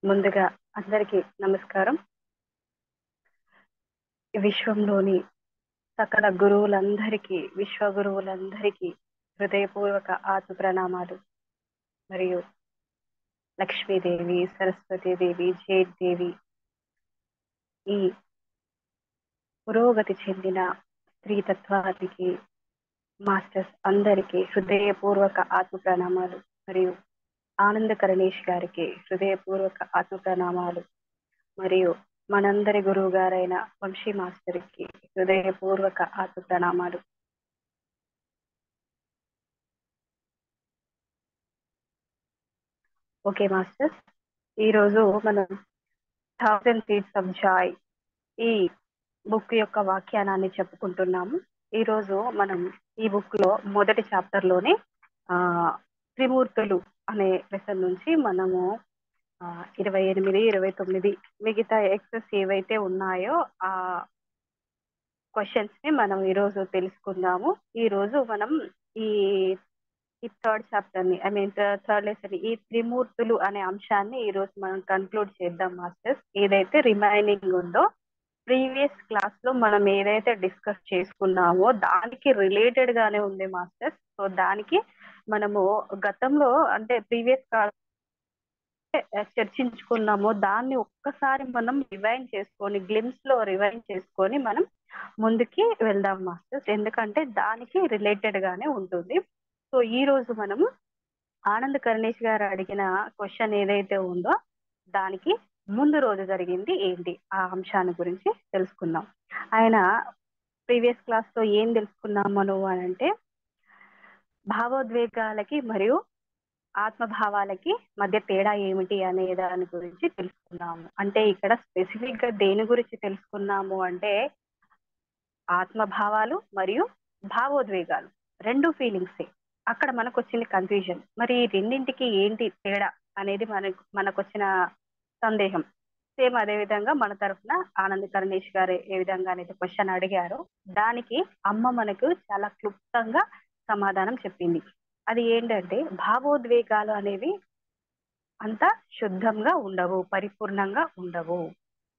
ముందుగా అందరికీ నమస్కారం. విశ్వంలోని సకల గురువులందరికీ, విశ్వ గురువులందరికీ హృదయపూర్వక ఆత్మ ప్రణామాలు. మరియు లక్ష్మీదేవి, సరస్వతీదేవి, జయదేవి, ఈ పురోగతి చెందిన స్త్రీతత్వానికి మాస్టర్స్ అందరికీ హృదయపూర్వక ఆత్మ ప్రణామాలు. మరియు ఆనంద కరణేష్ గారికి హృదయపూర్వక ఆత్మ ప్రణామాలు. మరియు మనందరి గురువు గారైన వంశీ మాస్టర్కి హృదయపూర్వక ఆత్మ ప్రణామాలు. ఓకే మాస్టర్స్, ఈరోజు మనం 1000 Seeds of Joy ఈ బుక్ యొక్క వ్యాఖ్యానాన్ని చెప్పుకుంటున్నాము. ఈరోజు మనం ఈ బుక్ లో మొదటి చాప్టర్ లోనే త్రిమూర్తులు అనే లెసన్ నుంచి మనము 28, 29 మిగతా ఎక్సెస్ ఏవైతే ఉన్నాయో ఆ క్వశ్చన్స్ ని మనం ఈరోజు తెలుసుకుందాము. ఈరోజు మనం ఈ థర్డ్ చాప్టర్ ని థర్డ్ లెసన్ ఈ త్రిమూర్తులు అనే అంశాన్ని ఈ రోజు మనం కన్క్లూడ్ చేద్దాం మాస్టర్స్. ఏదైతే రిమైనింగ్ ఉందో ప్రీవియస్ క్లాస్ లో మనం ఏదైతే డిస్కస్ చేసుకున్నామో దానికి రిలేటెడ్ గానే ఉంది మాస్టర్స్. సో దానికి మనము గతంలో అంటే ప్రీవియస్ క్లాస్ చర్చించుకున్నామో దాన్ని ఒక్కసారి మనం రివైండ్ చేసుకొని గ్లిమ్స్ లో రివైండ్ చేసుకొని మనం ముందుకి వెళ్దాం మాస్టర్స్, ఎందుకంటే దానికి రిలేటెడ్ గానే ఉంటుంది. సో ఈ రోజు మనము ఆనంద్ కరణేష్ గారు అడిగిన క్వశ్చన్ ఏదైతే ఉందో దానికి ముందు రోజు జరిగింది ఏంటి ఆ అంశాన్ని గురించి తెలుసుకుందాం. ఆయన ప్రీవియస్ క్లాస్ లో ఏం తెలుసుకున్నాం మనం అంటే భావోద్వేగాలకి మరియు ఆత్మభావాలకి మధ్య తేడా ఏమిటి అనే దాని గురించి తెలుసుకున్నాము. అంటే ఇక్కడ స్పెసిఫిక్ గా దేని గురించి తెలుసుకున్నాము అంటే ఆత్మభావాలు మరియు భావోద్వేగాలు రెండు ఫీలింగ్సే. అక్కడ మనకు వచ్చింది కన్ఫ్యూజన్. మరి ఈ రెండింటికి ఏంటి తేడా అనేది మనకు వచ్చిన సందేహం. సేమ్ అదే విధంగా మన తరఫున ఆనంద్ కరణేష్ గారు ఏ విధంగా అయితే క్వశ్చన్ అడిగారో దానికి అమ్మ మనకు చాలా క్లుప్తంగా సమాధానం చెప్పింది. అది ఏంటంటే భావోద్వేగాలు అనేవి అంత శుద్ధంగా ఉండవు, పరిపూర్ణంగా ఉండవు.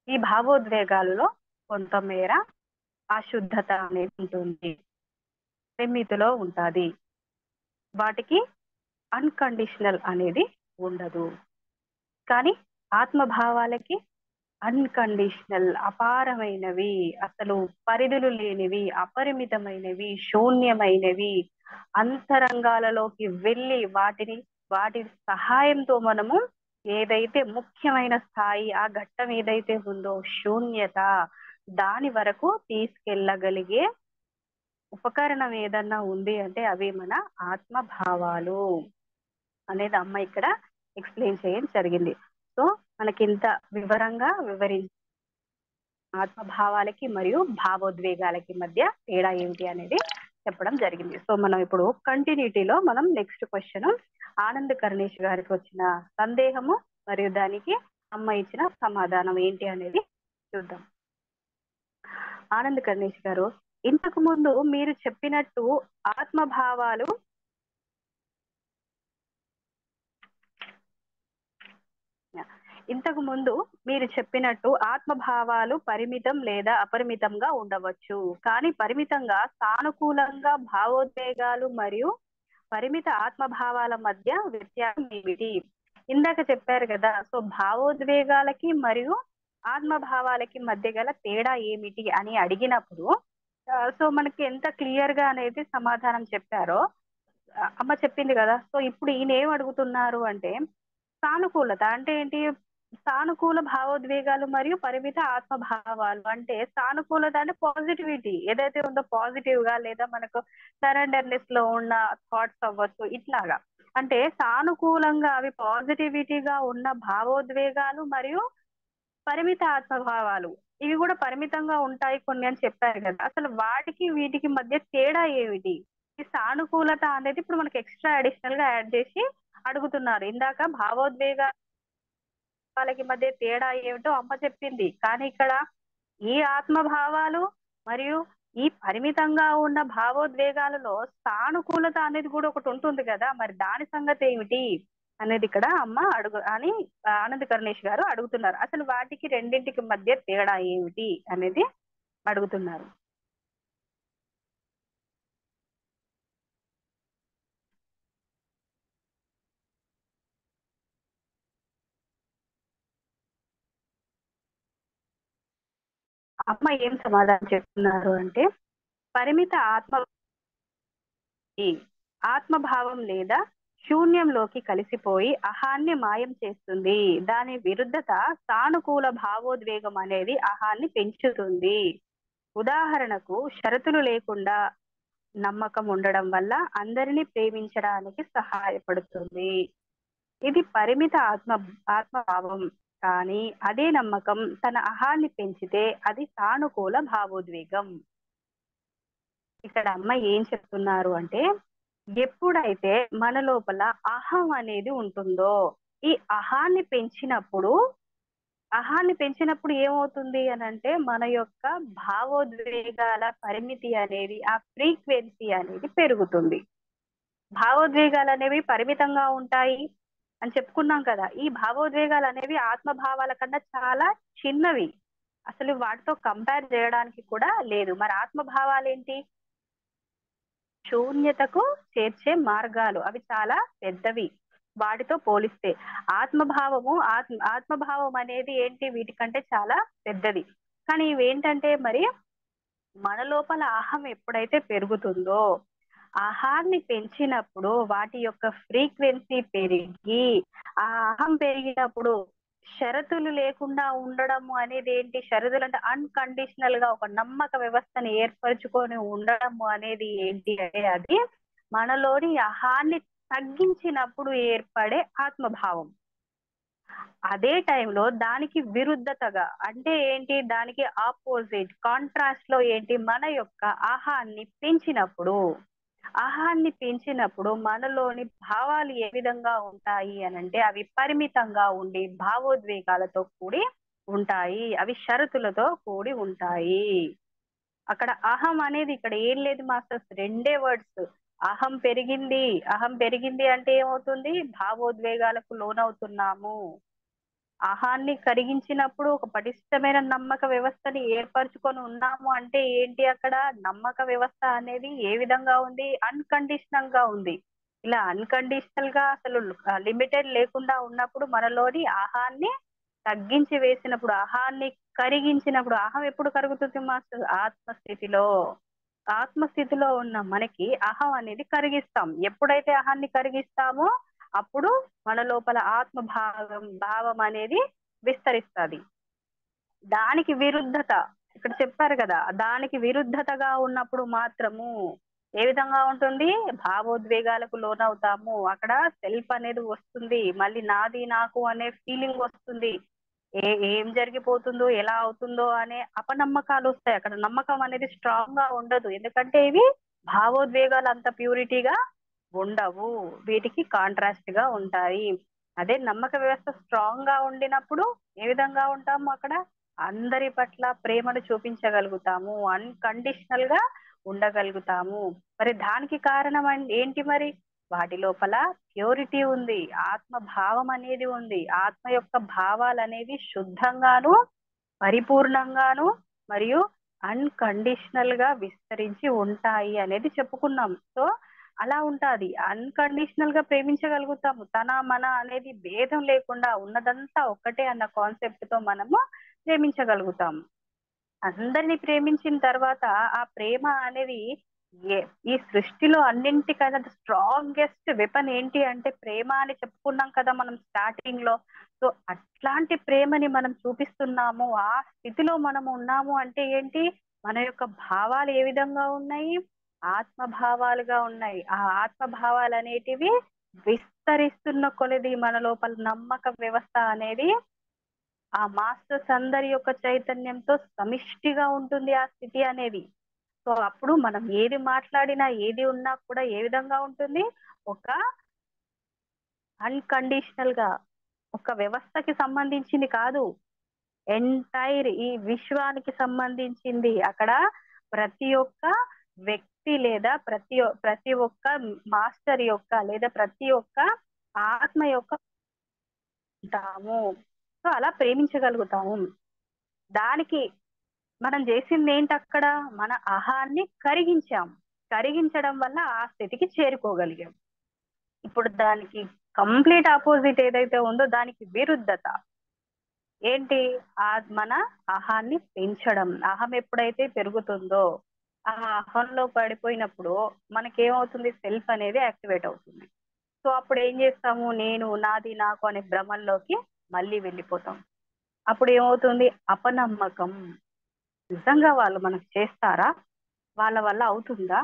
ఈ భావోద్వేగాలలో కొంతమేర అశుద్ధత అనేది ఉంటుంది, పరిమితిలో ఉంటుంది. వాటికి అన్కండిషనల్ అనేది ఉండదు. కానీ ఆత్మభావాలకి అన్కండిషనల్, అపారమైనవి, అసలు పరిధులు లేనివి, అపరిమితమైనవి, శూన్యమైనవి, అంతరంగాలలోకి వెళ్ళి వాటి సహాయంతో మనము ఏదైతే ముఖ్యమైన స్థాయి ఆ ఘట్టం ఏదైతే ఉందో శూన్యత దాని వరకు తీసుకెళ్ళగలిగే ఉపకరణం ఏదన్నా ఉంది అంటే అవి మన ఆత్మభావాలు అనేది అమ్మ ఇక్కడ ఎక్స్ప్లెయిన్ చేయడం జరిగింది. సో మనకి ఇంత వివరంగా వివరించి ఆత్మభావాలకి మరియు భావోద్వేగాలకి మధ్య తేడా ఏమిటి అనేది చెప్పడం జరిగింది. సో మనం ఇప్పుడు కంటిన్యూటీలో మనం నెక్స్ట్ క్వశ్చన్ ఆనంద్ కరణేష్ గారికి వచ్చిన సందేహము మరియు దానికి అమ్మ ఇచ్చిన సమాధానం ఏంటి అనేది చూద్దాం. ఆనంద్ కరణేష్ గారు, ఇంతకు ముందు మీరు చెప్పినట్టు ఆత్మభావాలు ఇంతకు ముందు మీరు చెప్పినట్టు ఆత్మభావాలు పరిమితం లేదా అపరిమితంగా ఉండవచ్చు, కానీ పరిమితంగా సానుకూలంగా భావోద్వేగాలు మరియు పరిమిత ఆత్మభావాల మధ్య వ్యత్యాసం ఏమిటి? ఇందాక చెప్పారు కదా, సో భావోద్వేగాలకి మరియు ఆత్మభావాలకి మధ్య గల తేడా ఏమిటి అని అడిగినప్పుడు సో మనకి ఎంత క్లియర్ గా అనేది సమాధానం చెప్పారో అమ్మ చెప్పింది కదా. సో ఇప్పుడు ఈయన ఏం అడుగుతున్నారు అంటే సానుకూలత అంటే ఏంటి? సానుకూల భావోద్వేగాలు మరియు పరిమిత ఆత్మభావాలు అంటే సానుకూలత అంటే పాజిటివిటీ ఏదైతే ఉందో పాజిటివ్ గా, లేదా మనకు సరెండర్నెస్ లో ఉన్న థాట్స్ అవ్వచ్చు, ఇట్లాగా అంటే సానుకూలంగా అవి పాజిటివిటీగా ఉన్న భావోద్వేగాలు మరియు పరిమిత ఆత్మభావాలు ఇవి కూడా పరిమితంగా ఉంటాయి కొన్ని అని చెప్పారు కదా. అసలు వాటికి వీటికి మధ్య తేడా ఏమిటి? ఈ సానుకూలత అనేది ఇప్పుడు మనకి ఎక్స్ట్రా అడిషనల్ గా యాడ్ చేసి అడుగుతున్నారు. ఇందాక భావోద్వేగాలకి మధ్య తేడా ఏమిటో అమ్మ చెప్పింది, కానీ ఇక్కడ ఈ ఆత్మభావాలు మరియు ఈ పరిమితంగా ఉన్న భావోద్వేగాలలో సానుకూలత అనేది కూడా ఒకటి ఉంటుంది కదా, మరి దాని సంగతి ఏమిటి? అనేది ఇక్కడ అమ్మ అని ఆనంద్ కరుణేష్ గారు అడుగుతున్నారు. అసలు వాటికి రెండింటికి మధ్య తేడా ఏమిటి అనేది అడుగుతున్నారు. అమ్మ ఏం సమాధానం చెప్తున్నారు అంటే, పరిమిత ఆత్మభావం లేదా శూన్యంలోకి కలిసిపోయి అహాన్ని మాయం చేస్తుంది. దాని విరుద్ధత సానుకూల భావోద్వేగం అనేది అహాన్ని పెంచుతుంది. ఉదాహరణకు, షరతులు లేకుండా నమ్మకం ఉండడం వల్ల అందరినీ ప్రేమించడానికి సహాయపడుతుంది. ఇది పరిమిత ఆత్మభావం. కానీ అదే నమ్మకం తన అహాన్ని పెంచితే అది సానుకూల భావోద్వేగం. ఇక్కడ అమ్మ ఏం చెప్తున్నారు అంటే, ఎప్పుడైతే మన లోపల అహం అనేది ఉంటుందో, ఈ అహాన్ని పెంచినప్పుడు ఏమవుతుంది అని అంటే, మన యొక్క భావోద్వేగాల పరిమితి అనేది, ఆ ఫ్రీక్వెన్సీ అనేది పెరుగుతుంది. భావోద్వేగాలు అనేవి పరిమితంగా ఉంటాయి అని చెప్పుకున్నాం కదా. ఈ భావోద్వేగాలు అనేవి ఆత్మభావాల కన్నా చాలా చిన్నవి. అసలు వాటితో కంపేర్ చేయడానికి కూడా లేదు. మరి ఆత్మభావాలు ఏంటి? శూన్యతకు చేర్చే మార్గాలు. అవి చాలా పెద్దవి వాటితో పోలిస్తే. ఆత్మభావం అనేది ఏంటి? వీటికంటే చాలా పెద్దది. కానీ ఇవేంటంటే, మరి మన లోపల అహం ఎప్పుడైతే పెరుగుతుందో, అహాన్ని పెంచినప్పుడు వాటి యొక్క ఫ్రీక్వెన్సీ పెరిగి, ఆ అహం పెరిగినప్పుడు షరతులు లేకుండా ఉండడము అనేది ఏంటి? షరతులు అంటే అన్కండిషనల్ గా ఒక నమ్మక వ్యవస్థను ఏర్పరచుకొని ఉండడము అనేది ఏంటి అంటే, అది మనలోని అహాన్ని తగ్గించినప్పుడు ఏర్పడే ఆత్మభావం. అదే టైంలో దానికి విరుద్ధతగా అంటే ఏంటి? దానికి ఆపోజిట్ కాంట్రాస్ట్ లో ఏంటి? మన యొక్క అహాన్ని పెంచినప్పుడు మనలోని భావాలు ఏ విధంగా ఉంటాయి అనంటే, అవి పరిమితంగా ఉండి భావోద్వేగాలతో కూడి ఉంటాయి. అవి షరతులతో కూడి ఉంటాయి. అక్కడ అహం అనేది ఇక్కడ ఏం లేదు మాస్టర్స్, రెండే వర్డ్స్. అహం పెరిగింది అంటే ఏమవుతుంది? భావోద్వేగాలకు లోనవుతున్నాము. అహాన్ని కరిగించినప్పుడు ఒక పటిష్టమైన నమ్మక వ్యవస్థని ఏర్పరచుకొని ఉన్నాము అంటే ఏంటి? అక్కడ నమ్మక వ్యవస్థ అనేది ఏ విధంగా ఉంది? అన్కండిషనల్ గా ఉంది. ఇలా అన్కండిషనల్ గా అసలు లిమిటెడ్ లేకుండా ఉన్నప్పుడు మనలోని అహాన్ని తగ్గించి వేసినప్పుడు, అహాన్ని కరిగించినప్పుడు, అహం ఎప్పుడు కరుగుతుంది మాస్టర్? ఆత్మస్థితిలో ఉన్న మనకి అహం అనేది కరిగిస్తాం. ఎప్పుడైతే అహాన్ని కరిగిస్తామో అప్పుడు మన లోపల భావం అనేది విస్తరిస్తుంది. దానికి విరుద్ధత ఇక్కడ చెప్పారు కదా, దానికి విరుద్ధతగా ఉన్నప్పుడు మాత్రము ఏ విధంగా ఉంటుంది? భావోద్వేగాలకు లోనవుతాము. అక్కడ సెల్ఫ్ అనేది వస్తుంది. మళ్ళీ నాది నాకు అనే ఫీలింగ్ వస్తుంది. ఏం జరిగిపోతుందో, ఎలా అవుతుందో అనే అపనమ్మకాలు వస్తాయి. అక్కడ నమ్మకం అనేది స్ట్రాంగ్ గా ఉండదు. ఎందుకంటే ఇవి భావోద్వేగాలు అంత ప్యూరిటీగా ఉండవు. వీటికి కాంట్రాస్ట్ గా ఉంటాయి. అదే నమ్మక వ్యవస్థ స్ట్రాంగ్ గా ఉండినప్పుడు ఏ విధంగా ఉంటాము? అక్కడ అందరి పట్ల ప్రేమను చూపించగలుగుతాము, అన్కండిషనల్ గా ఉండగలుగుతాము. మరి దానికి కారణం ఏంటి? మరి వాటి లోపల ప్యూరిటీ ఉంది, ఆత్మభావం అనేది ఉంది. ఆత్మ యొక్క భావాలు అనేవి శుద్ధంగాను, పరిపూర్ణంగాను మరియు అన్కండిషనల్ గా విస్తరించి ఉంటాయి అనేది చెప్పుకున్నాం. సో అలా ఉంటాది. అన్కండిషనల్ గా ప్రేమించగలుగుతాము. తన మన అనేది భేదం లేకుండా ఉన్నదంతా ఒక్కటే అన్న కాన్సెప్ట్ తో మనము ప్రేమించగలుగుతాము. అందరినీ ప్రేమించిన తర్వాత ఆ ప్రేమ అనేది ఈ సృష్టిలో అన్నింటికన్నా స్ట్రాంగెస్ట్ వెపన్ ఏంటి అంటే ప్రేమ అని చెప్పుకున్నాం కదా మనం స్టార్టింగ్ లో. సో అట్లాంటి ప్రేమని మనం చూపిస్తున్నాము, ఆ స్థితిలో మనము ఉన్నాము అంటే ఏంటి? మన యొక్క భావాలు ఏ విధంగా ఉన్నాయి? ఆత్మభావాలుగా ఉన్నాయి. ఆ ఆత్మభావాలు అనేటివి విస్తరిస్తున్న కొలది మన లోపల నమ్మక వ్యవస్థ అనేది ఆ మాస్టర్స్ అందరి యొక్క చైతన్యంతో సమిష్టిగా ఉంటుంది ఆ స్థితి అనేది. సో అప్పుడు మనం ఏది మాట్లాడినా, ఏది ఉన్నా కూడా ఏ విధంగా ఉంటుంది? ఒక అన్కండిషనల్ గా, ఒక వ్యవస్థకి సంబంధించింది కాదు, ఎంటైర్ ఈ విశ్వానికి సంబంధించింది. అక్కడ ప్రతి ఒక్క వ్యక్తి లేదా ప్రతి ఒక్క మాస్టర్ యొక్క లేదా ప్రతి ఒక్క ఆత్మ యొక్క ఉంటాము. సో అలా ప్రేమించగలుగుతాము. దానికి మనం చేసింది ఏంటి అక్కడ? మన అహాన్ని కరిగించాం. కరిగించడం వల్ల ఆ స్థితికి చేరుకోగలిగాం. ఇప్పుడు దానికి కంప్లీట్ ఆపోజిట్ ఏదైతే ఉందో దానికి విరుద్ధత ఏంటి? మన అహాన్ని పెంచడం. అహం ఎప్పుడైతే పెరుగుతుందో ఆ అహంలో పడిపోయినప్పుడు మనకేమవుతుంది? సెల్ఫ్ అనేది యాక్టివేట్ అవుతుంది. సో అప్పుడు ఏం చేస్తాము? నేను, నాది, నాకు అనే భ్రమంలోకి మళ్ళీ వెళ్ళిపోతాం. అప్పుడు ఏమవుతుంది? అపనమ్మకం. నిజంగా వాళ్ళు మనకు చేస్తారా? వాళ్ళ వల్ల అవుతుందా?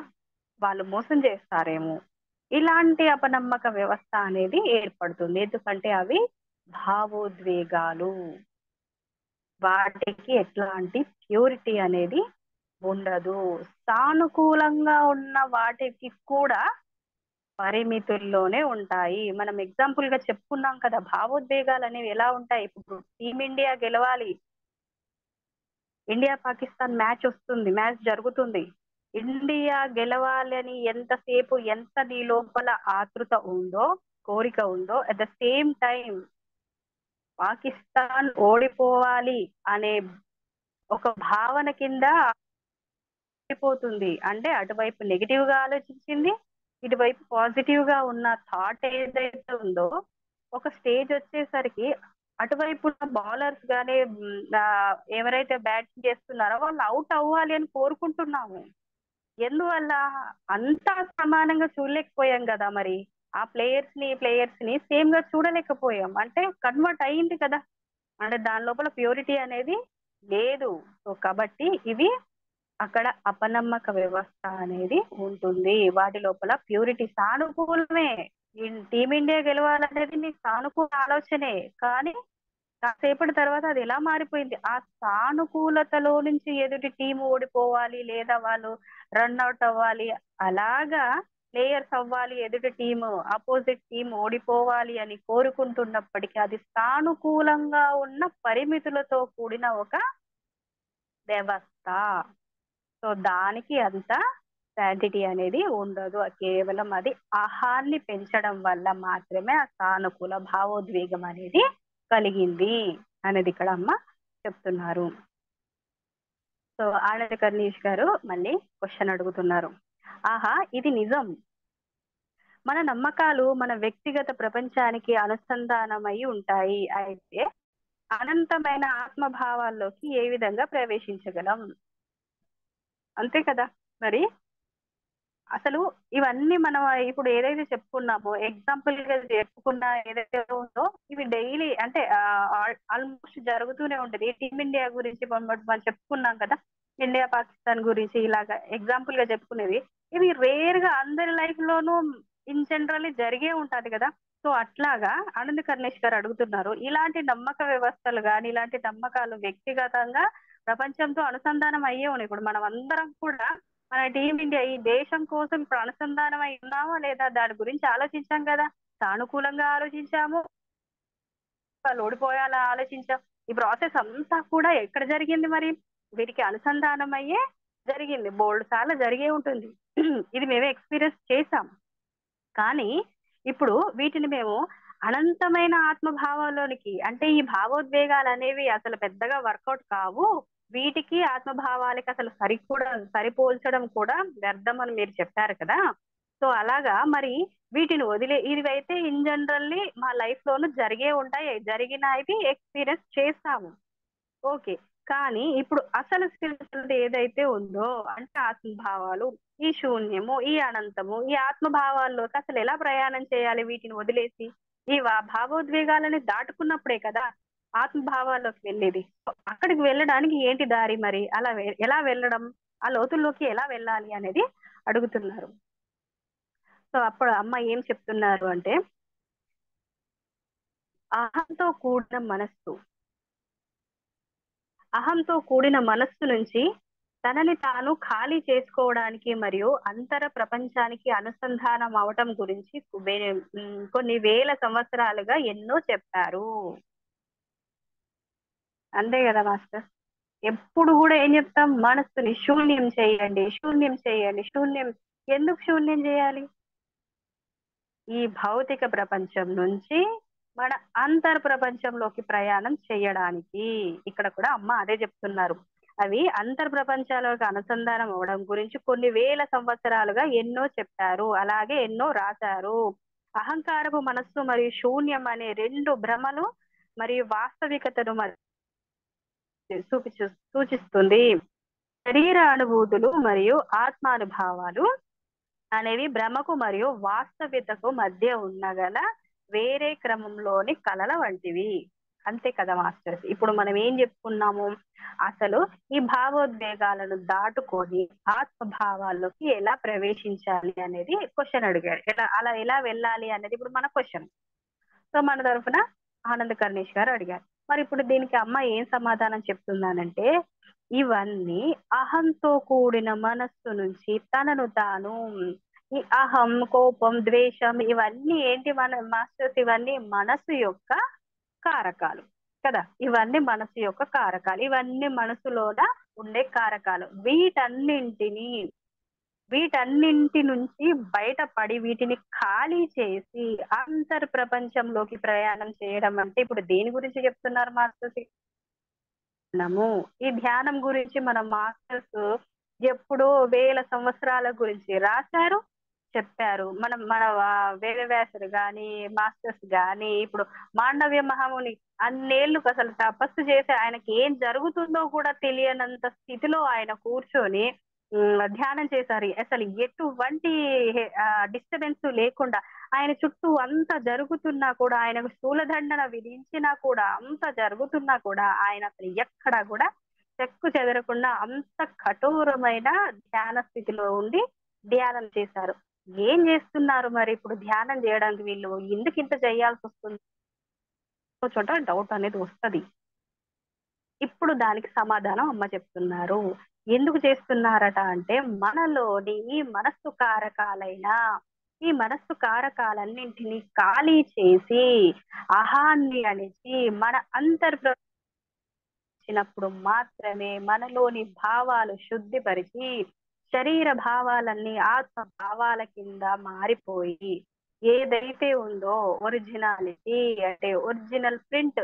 వాళ్ళు మోసం చేస్తారేమో, ఇలాంటి అపనమ్మక వ్యవస్థ అనేది ఏర్పడుతుంది. ఎందుకంటే అవి భావోద్వేగాలు. వాటికి ఎట్లాంటి ప్యూరిటీ అనేది ఉండదు. సానుకూలంగా ఉన్న వాటికి కూడా పరిమితుల్లోనే ఉంటాయి. మనం ఎగ్జాంపుల్ గా చెప్పుకున్నాం కదా, భావోద్వేగాలు అనేవి ఎలా ఉంటాయి. ఇప్పుడు టీమిండియా గెలవాలి, ఇండియా పాకిస్తాన్ మ్యాచ్ వస్తుంది, మ్యాచ్ జరుగుతుంది. ఇండియా గెలవాలని ఎంతసేపు ఎంత నీ లోపల ఆతృత ఉందో, కోరిక ఉందో, at the same time Pakistan ఓడిపోవాలి అనే ఒక భావన కింద అయిపోతుంది. అంటే అటువైపు నెగిటివ్ గా ఆలోచించింది, ఇటువైపు పాజిటివ్ గా ఉన్న థాట్ ఏదైతే ఉందో ఒక స్టేజ్ వచ్చేసరికి అటువైపు ఉన్న బౌలర్స్ గానీ ఎవరైతే బ్యాటింగ్ చేస్తున్నారో వాళ్ళు అవుట్ అవ్వాలి అని కోరుకుంటున్నాము. ఎందువల్ల? అంతా సమానంగా చూడలేకపోయాం కదా మరి. ఆ ప్లేయర్స్ ని సేమ్ గా చూడలేకపోయాం. అంటే కన్వర్ట్ అయ్యింది కదా, అంటే దాని లోపల ప్యూరిటీ అనేది లేదు. సో కాబట్టి ఇవి అక్కడ అపనమ్మక వ్యవస్థ అనేది ఉంటుంది. వాటి లోపల ప్యూరిటీ సానుకూలమే. టీమిండియా గెలవాలనేది నీ సానుకూల ఆలోచనే. కానీ కాసేపటి తర్వాత అది ఎలా మారిపోయింది? ఆ సానుకూలతలో నుంచి ఎదుటి టీం ఓడిపోవాలి లేదా వాళ్ళు రన్అట్ అవ్వాలి, అలాగా ప్లేయర్స్ అవ్వాలి, ఎదుటి టీము ఆపోజిట్ టీం ఓడిపోవాలి అని కోరుకుంటున్నప్పటికీ అది సానుకూలంగా ఉన్న పరిమితులతో కూడిన ఒక వ్యవస్థ. సో దానికి అంత శాంటిటీ అనేది ఉండదు. కేవలం అది ఆహాన్ని పెంచడం వల్ల మాత్రమే ఆ సానుకూల భావోద్వేగం అనేది కలిగింది అనేది ఇక్కడ అమ్మ చెప్తున్నారు. సో ఆనంద కర్ణీష్ గారు మళ్ళీ క్వశ్చన్ అడుగుతున్నారు. ఆహా, ఇది నిజం. మన నమ్మకాలు మన వ్యక్తిగత ప్రపంచానికి అనుసంధానమై ఉంటాయి. అయితే అనంతమైన ఆత్మభావాల్లోకి ఏ విధంగా ప్రవేశించగలం? అంతే కదా మరి. అసలు ఇవన్నీ మనం ఇప్పుడు ఏదైతే చెప్పుకున్నామో, ఎగ్జాంపుల్ గా చెప్పుకున్న ఏదైతే ఉందో ఇవి డైలీ అంటే ఆల్మోస్ట్ జరుగుతూనే ఉంటది. టీమిండియా గురించి మనం చెప్పుకున్నాం కదా, ఇండియా పాకిస్తాన్ గురించి ఇలాగా ఎగ్జాంపుల్ గా చెప్పుకునేవి ఇవి రేర్ గా అందరి లైఫ్ లోనూ ఇన్ జనరల్ జరిగే ఉంటది కదా. సో అట్లాగా ఆనంద్ కర్ణేష్ గారు అడుగుతున్నారు, ఇలాంటి నమ్మక వ్యవస్థలు కానీ ఇలాంటి నమ్మకాలు వ్యక్తిగతంగా ప్రపంచంతో అనుసంధానం అయ్యే ఉన్నాయి. ఇప్పుడు మనం అందరం కూడా మన టీమిండియా ఈ దేశం కోసం ఇప్పుడు అనుసంధానం అయి ఉన్నామా లేదా దాని గురించి ఆలోచించాం కదా. సానుకూలంగా ఆలోచించాము, వాళ్ళు ఓడిపోయాలా ఆలోచించాం. ఈ ప్రాసెస్ అంతా కూడా ఎక్కడ జరిగింది మరి? వీటికి అనుసంధానం అయ్యే జరిగింది. బోల్డ్ సార్లు జరిగే ఉంటుంది. ఇది మేమే ఎక్స్పీరియన్స్ చేసాం. కానీ ఇప్పుడు వీటిని మేము అనంతమైన ఆత్మభావంలోనికి, అంటే ఈ భావోద్వేగాలు అనేవి అసలు పెద్దగా వర్కౌట్ కావు, వీటికి ఆత్మభావాలకి అసలు సరిపోల్చడం కూడా వ్యర్థం అని మీరు చెప్పారు కదా. సో అలాగా మరి వీటిని వదిలే, ఇవైతే ఇన్ జనరల్లీ మా లైఫ్ లోను జరిగే ఉంటాయి, జరిగినవి ఎక్స్పీరియన్స్ చేస్తాము. ఓకే. కానీ ఇప్పుడు అసలు స్పిరిచువల్ ఏదైతే ఉందో అంటే ఆత్మభావాలు, ఈ శూన్యము, ఈ అనంతము, ఈ ఆత్మభావాల్లోకి అసలు ఎలా ప్రయాణం చేయాలి? వీటిని వదిలేసి ఈ భావోద్వేగాలని దాటుకున్నప్పుడే కదా ఆత్మభావాల్లోకి వెళ్ళేది. అక్కడికి వెళ్ళడానికి ఏంటి దారి మరి? అలా ఎలా వెళ్ళడం, ఆ లోతుల్లోకి ఎలా వెళ్ళాలి అనేది అడుగుతున్నారు. సో అప్పుడు అమ్మ ఏం చెప్తున్నారు అంటే, అహంతో కూడిన మనస్సు, అహంతో కూడిన మనస్సు నుంచి తనని తాను ఖాళీ చేసుకోవడానికి మరియు అంతర ప్రపంచానికి అనుసంధానం అవటం గురించి కొన్ని వేల సంవత్సరాలుగా ఎన్నో చెప్పారు. అంతే కదా మాస్టర్. ఎప్పుడు కూడా ఏం చెప్తాం? మనస్సుని శూన్యం చేయండి, శూన్యం చేయండి, శూన్యం. ఎందుకు శూన్యం చేయాలి? ఈ భౌతిక ప్రపంచం నుంచి మన అంతర్ ప్రపంచంలోకి ప్రయాణం చేయడానికి. ఇక్కడ కూడా అమ్మ అదే చెప్తున్నారు. అవి అంతర్ ప్రపంచాలకు అనుసంధానం అవడం గురించి కొన్ని వేల సంవత్సరాలుగా ఎన్నో చెప్పారు, అలాగే ఎన్నో రాశారు. అహంకారపు మనస్సు మరియు శూన్యం అనే రెండు భ్రమలు మరియు వాస్తవికతను సూచిస్తుంది. శరీర అనుభూతులు మరియు ఆత్మానుభావాలు అనేవి భ్రమకు మరియు వాస్తవికతకు మధ్య ఉన్నగల వేరే క్రమంలోని కళల వంటివి. అంతే కదా మాస్టర్స్. ఇప్పుడు మనం ఏం చెప్పుకున్నాము, అసలు ఈ భావోద్వేగాలను దాటుకొని ఆత్మభావాల్లోకి ఎలా ప్రవేశించాలి అనేది క్వశ్చన్ అడిగారు. ఎలా వెళ్ళాలి అనేది ఇప్పుడు మన క్వశ్చన్. సో మన తరఫున ఆనంద్ కర్ణేష్ గారు అడిగారు. మరి ఇప్పుడు దీనికి అమ్మ ఏం సమాధానం చెప్తున్నానంటే, ఇవన్నీ అహంతో కూడిన మనస్సు నుంచి తనను తాను, ఈ అహం, కోపం, ద్వేషం ఇవన్నీ ఏంటి మన మాస్టర్స్, ఇవన్నీ మనసు యొక్క కారకాలు కదా. ఇవన్నీ మనసు యొక్క కారకాలు, ఇవన్నీ మనసులోన ఉండే కారకాలు. వీటన్నింటి నుంచి బయటపడి వీటిని ఖాళీ చేసి అంతర్ ప్రపంచంలోకి ప్రయాణం చేయడం అంటే ఇప్పుడు దేని గురించి చెప్తున్నారు మాస్టర్స్? ఈ ధ్యానం గురించి మన మాస్టర్స్ ఎప్పుడో వేల సంవత్సరాల గురించి రాశారు, చెప్పారు. మన వేదవ్యాసుడు గాని, మాస్టర్స్ గాని, ఇప్పుడు మాండవ్య మహాముని అన్నేళ్లు అసలు తపస్సు చేసి ఆయనకి ఏం జరుగుతుందో కూడా తెలియనంత స్థితిలో ఆయన కూర్చొని ధ్యానం చేశారు. అసలు ఎటువంటి డిస్టర్బెన్స్ లేకుండా ఆయన చుట్టూ అంత జరుగుతున్నా కూడా, ఆయనకు స్థూలదండన విధించినా కూడా, అంత జరుగుతున్నా కూడా ఆయన అసలు ఎక్కడా కూడా చెక్కు చెదరకుండా అంత కఠోరమైన ధ్యాన స్థితిలో ఉండి ధ్యానం చేశారు. ఏం చేస్తున్నారు మరి ఇప్పుడు ధ్యానం చేయడానికి వీళ్ళు ఎందుకు ఇంత చేయాల్సి వస్తుంది? చోట డౌట్ అనేది వస్తది. ఇప్పుడు దానికి సమాధానం అమ్మ చెప్తున్నారు. ఎందుకు చేస్తున్నారట అంటే, మనలోని ఈ మనస్సు కారకాలన్నింటినీ ఖాళీ చేసి అహాన్ని అణిచి మన అంతర్ప్రచినప్పుడు మాత్రమే మనలోని భావాలు శుద్ధిపరిచి శరీర భావాలన్నీ ఆత్మ భావాల కింద మారిపోయి ఏదైతే ఉందో ఒరిజినాలిటీ, అంటే ఒరిజినల్ ప్రింట్,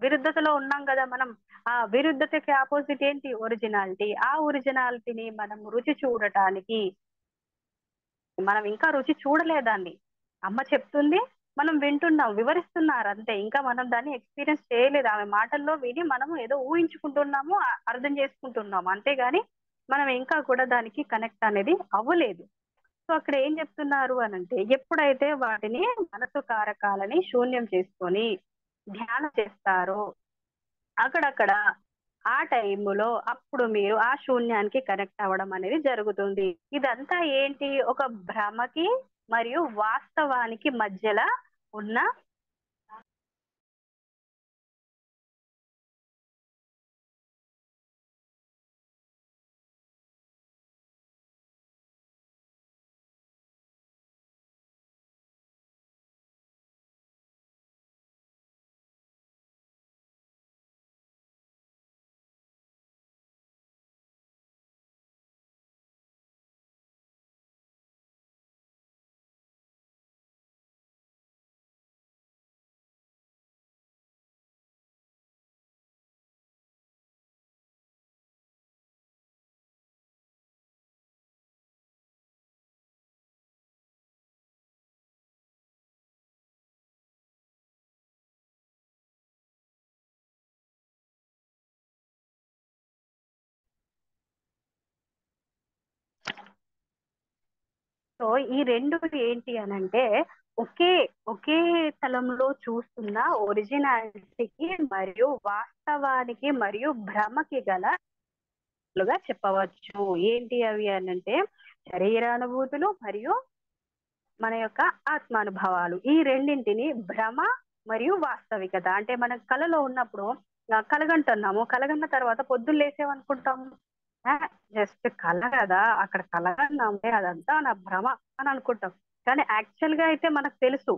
విరుద్ధతలో ఉన్నాం కదా మనం. ఆ విరుద్ధతకి ఆపోజిట్ ఏంటి? ఒరిజినాలిటీ. ఆ ఒరిజినాలిటీని మనం రుచి చూడటానికి, మనం ఇంకా రుచి చూడలేదాన్ని. అమ్మ చెప్తుంది, మనం వింటున్నాం, వివరిస్తున్నారు అంతే. ఇంకా మనం దాన్ని ఎక్స్పీరియన్స్ చేయలేదు. ఆమె మాటల్లో విని మనము ఏదో ఊహించుకుంటున్నాము, అర్థం చేసుకుంటున్నాము, అంతేగాని మనం ఇంకా కూడా దానికి కనెక్ట్ అనేది అవ్వలేదు. సో అక్కడ ఏం చెప్తున్నారు అనంటే, ఎప్పుడైతే వాటిని మనసు కారకాలని శూన్యం చేసుకొని ధ్యానం చేస్తారో అక్కడక్కడ ఆ టైములో అప్పుడు మీరు ఆ శూన్యానికి కనెక్ట్ అవ్వడం అనేది జరుగుతుంది. ఇదంతా ఏంటి? ఒక భ్రమకి మరియు వాస్తవానికి మధ్యలో ఉన్న సో ఈ రెండు ఏంటి అనంటే, ఒకే ఒకే తలంలో చూస్తున్న ఒరిజినాలిటీకి మరియు వాస్తవానికి మరియు భ్రమకి గలగా చెప్పవచ్చు. ఏంటి అవి అనంటే, శరీరానుభూతులు మరియు మన యొక్క ఆత్మానుభవాలు. ఈ రెండింటిని భ్రమ మరియు వాస్తవికత, అంటే మనం కలలో ఉన్నప్పుడు కలగంటున్నాము, కలగన్న తర్వాత పొద్దున్న లేసేమనుకుంటాము, జస్ట్ కల కదా, అక్కడ కలగన్నామే, అదంతా నా భ్రమ అని అనుకుంటాం. కానీ యాక్చువల్ గా అయితే మనకు తెలుసు,